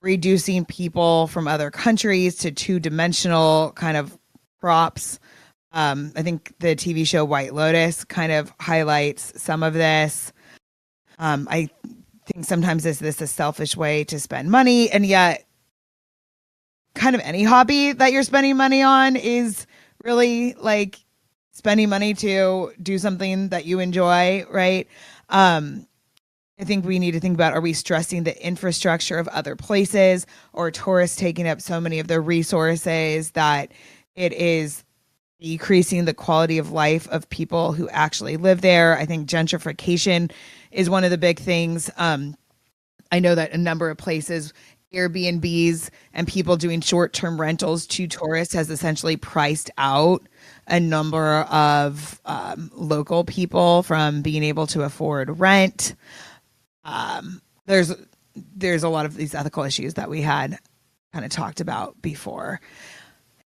reducing people from other countries to two-dimensional kind of props. I think the TV show White Lotus kind of highlights some of this. I think sometimes is this a selfish way to spend money, and yet kind of any hobby that you're spending money on is really like spending money to do something that you enjoy, right? I think we need to think about, are we stressing the infrastructure of other places, or tourists taking up so many of the resources that it is decreasing the quality of life of people who actually live there? I think gentrification is one of the big things. I know that a number of places Airbnbs and people doing short-term rentals to tourists has essentially priced out a number of local people from being able to afford rent. There's a lot of these ethical issues that we had kind of talked about before.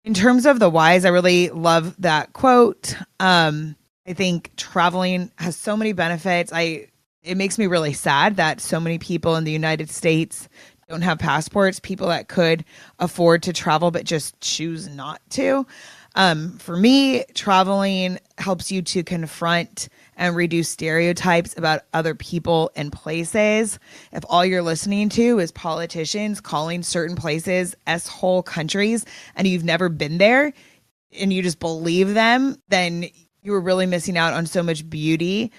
In terms of the whys, I really love that quote. I think traveling has so many benefits. It makes me really sad that so many people in the United States don't have passports, people that could afford to travel but just choose not to. For me, traveling helps you to confront and reduce stereotypes about other people and places. If all you're listening to is politicians calling certain places S-hole countries and you've never been there and you just believe them, then you were really missing out on so much beauty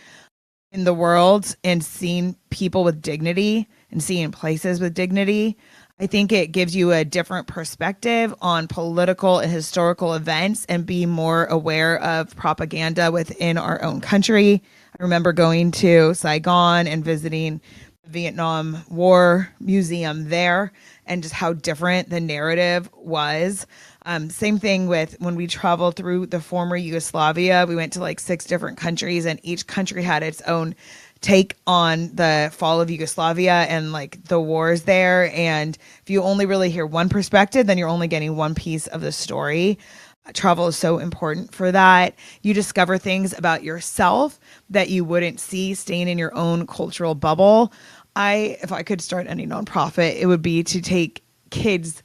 in the world and seeing people with dignity and seeing places with dignity. I think it gives you a different perspective on political and historical events and be more aware of propaganda within our own country. I remember going to Saigon and visiting the Vietnam War Museum there and just how different the narrative was. Same thing with when we traveled through the former Yugoslavia. We went to like 6 different countries and each country had its own take on the fall of Yugoslavia and like the wars there. And if you only really hear one perspective, then you're only getting one piece of the story. Travel is so important for that. You discover things about yourself that you wouldn't see staying in your own cultural bubble. If I could start any nonprofit, it would be to take kids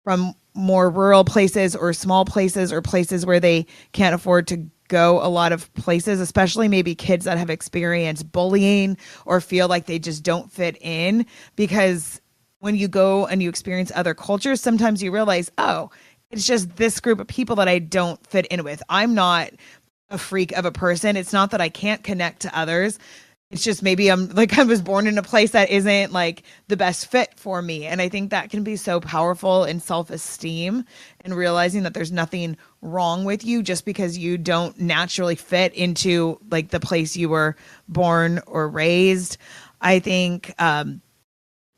from more rural places or small places or places where they can't afford to go a lot of places, especially maybe kids that have experienced bullying or feel like they just don't fit in. Because when you go and you experience other cultures, sometimes you realize, oh, it's just this group of people that I don't fit in with. I'm not a freak of a person. It's not that I can't connect to others. It's just maybe I was born in a place that isn't like the best fit for me. And I think that can be so powerful in self-esteem and realizing that there's nothing wrong with you just because you don't naturally fit into like the place you were born or raised. I think it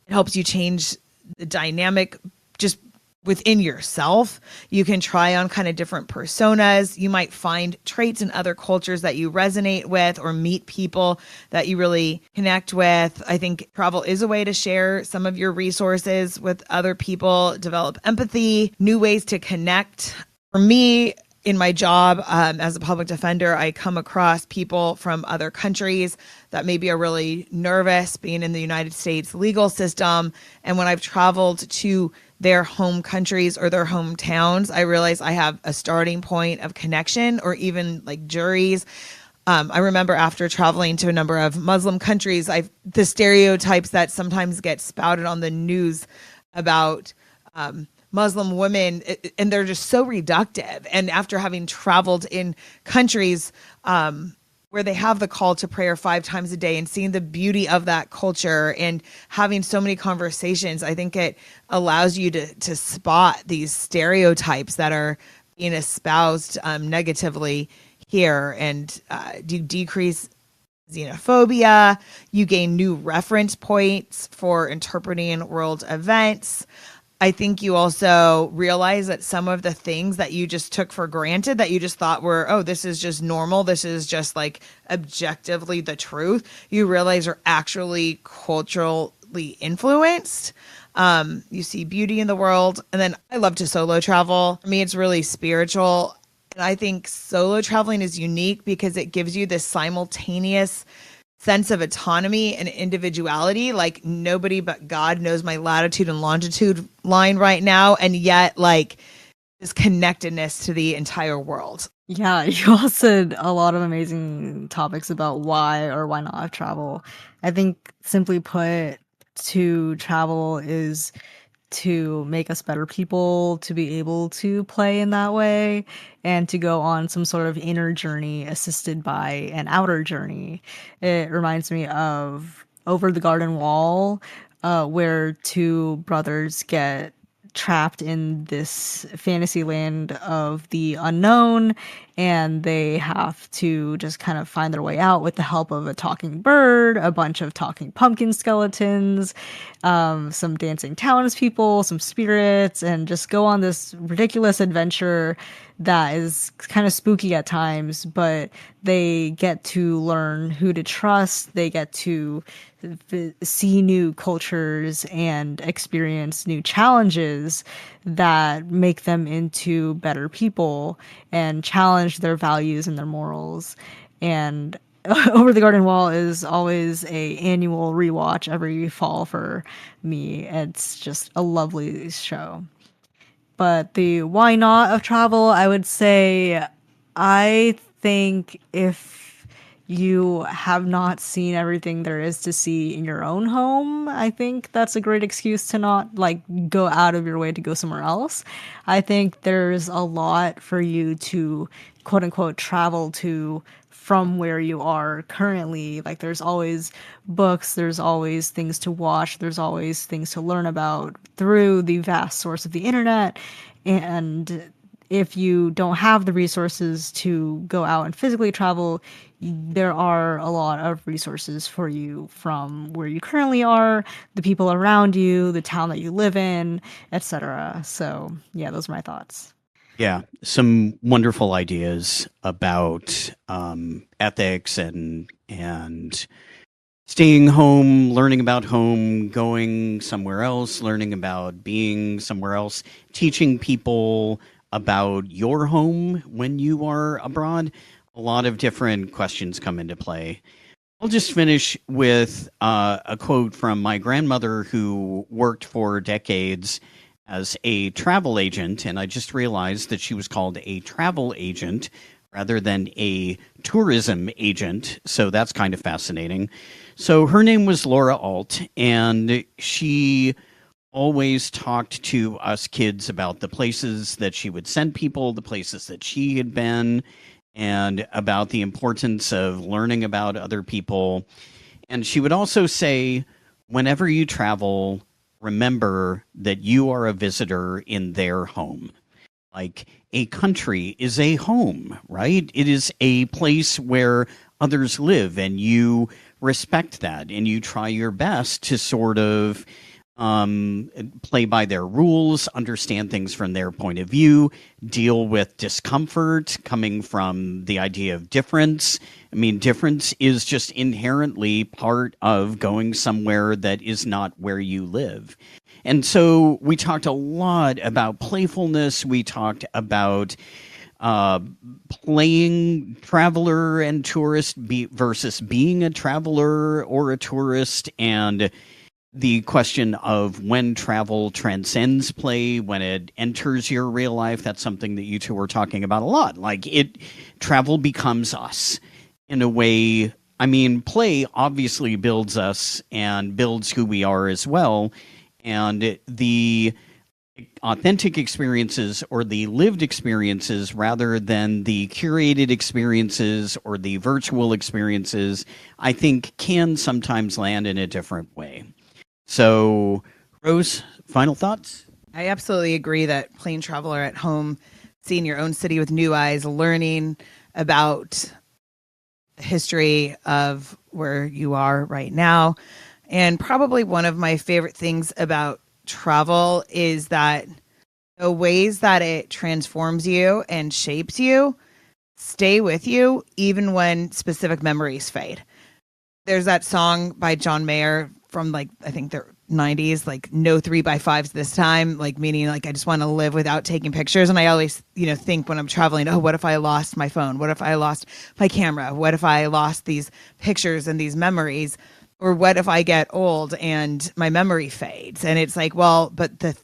helps you change the dynamic just within yourself. You can try on kind of different personas. You might find traits in other cultures that you resonate with or meet people that you really connect with. I think travel is a way to share some of your resources with other people, develop empathy, new ways to connect. For me, in my job as a public defender, I come across people from other countries that maybe are really nervous being in the United States legal system. And when I've traveled to their home countries or their hometowns, I realize I have a starting point of connection, or even like juries. I remember after traveling to a number of Muslim countries, the stereotypes that sometimes get spouted on the news about Muslim women, and they're just so reductive. And after having traveled in countries where they have the call to prayer 5 times a day and seeing the beauty of that culture and having so many conversations, I think it allows you to spot these stereotypes that are being espoused negatively here, and you decrease xenophobia. You gain new reference points for interpreting world events. I think you also realize that some of the things that you just took for granted, that you just thought were, oh, this is just normal, this is just like objectively the truth, you realize are actually culturally influenced. You see beauty in the world. And then I love to solo travel. For me, it's really spiritual. And I think solo traveling is unique because it gives you this simultaneous sense of autonomy and individuality. Like nobody but God knows my latitude and longitude line right now. And yet like this connectedness to the entire world. Yeah, you all said a lot of amazing topics about why or why not travel. I think simply put, to travel is to make us better people, to be able to play in that way, and to go on some sort of inner journey assisted by an outer journey. It reminds me of Over the Garden Wall, where 2 brothers get trapped in this fantasy land of the unknown, and they have to just kind of find their way out with the help of a talking bird, a bunch of talking pumpkin skeletons, some dancing townspeople, some spirits, and just go on this ridiculous adventure that is kind of spooky at times, but they get to learn who to trust. They get to see new cultures and experience new challenges that make them into better people and challenge their values and their morals. And Over the Garden Wall is always a annual rewatch every fall for me. It's just a lovely show. But the why not of travel, I would say, I think if you have not seen everything there is to see in your own home, I think that's a great excuse to not like go out of your way to go somewhere else. I think there's a lot for you to quote unquote travel to from where you are currently. Like there's always books, there's always things to watch, there's always things to learn about through the vast source of the internet. And if you don't have the resources to go out and physically travel, there are a lot of resources for you from where you currently are, the people around you, the town that you live in, etc. So yeah, those are my thoughts. Yeah, some wonderful ideas about ethics and staying home, learning about home, going somewhere else, learning about being somewhere else, teaching people about your home when you are abroad. A lot of different questions come into play. I'll just finish with a quote from my grandmother, who worked for decades as a travel agent, and I just realized that she was called a travel agent rather than a tourism agent, so that's kind of fascinating. So her name was Laura Alt, and she always talked to us kids about the places that she would send people, the places that she had been, and about the importance of learning about other people. And she would also say, whenever you travel, remember that you are a visitor in their home. Like a country is a home, right? It is a place where others live, and you respect that, and you try your best to sort of play by their rules, understand things from their point of view, deal with discomfort coming from the idea of difference. I mean, difference is just inherently part of going somewhere that is not where you live. And so we talked a lot about playfulness. We talked about playing traveler and tourist versus being a traveler or a tourist, and the question of when travel transcends play, when it enters your real life. That's something that you two were talking about a lot. Like travel becomes us in a way. I mean, play obviously builds us and builds who we are as well. And the authentic experiences or the lived experiences rather than the curated experiences or the virtual experiences, I think can sometimes land in a different way. So, Rose, final thoughts? I absolutely agree that plane traveler at home, seeing your own city with new eyes, learning about the history of where you are right now. And probably one of my favorite things about travel is that the ways that it transforms you and shapes you stay with you even when specific memories fade. There's that song by John Mayer from like, I think the 90s, like no 3x5s this time, like meaning like I just want to live without taking pictures. And I always, think when I'm traveling, oh, what if I lost my phone? What if I lost my camera? What if I lost these pictures and these memories? Or what if I get old and my memory fades? And it's like, well, but the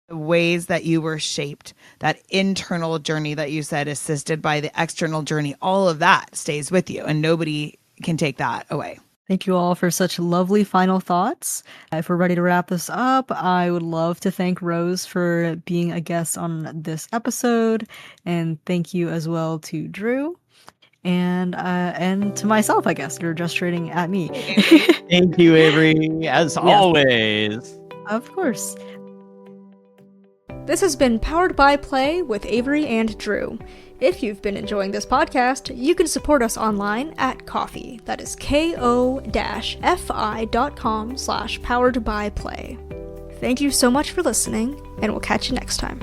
ways that you were shaped, that internal journey that you said, assisted by the external journey, all of that stays with you and nobody can take that away. Thank you all for such lovely final thoughts. If we're ready to wrap this up, I would love to thank Rose for being a guest on this episode. And thank you as well to Drew. And to myself, I guess. You're gesturing at me. Thank you, Avery, as always. Of course. This has been Powered by Play with Avery and Drew. If you've been enjoying this podcast, you can support us online at Ko-fi. That is ko-fi.com/poweredbyplay. Thank you so much for listening, and we'll catch you next time.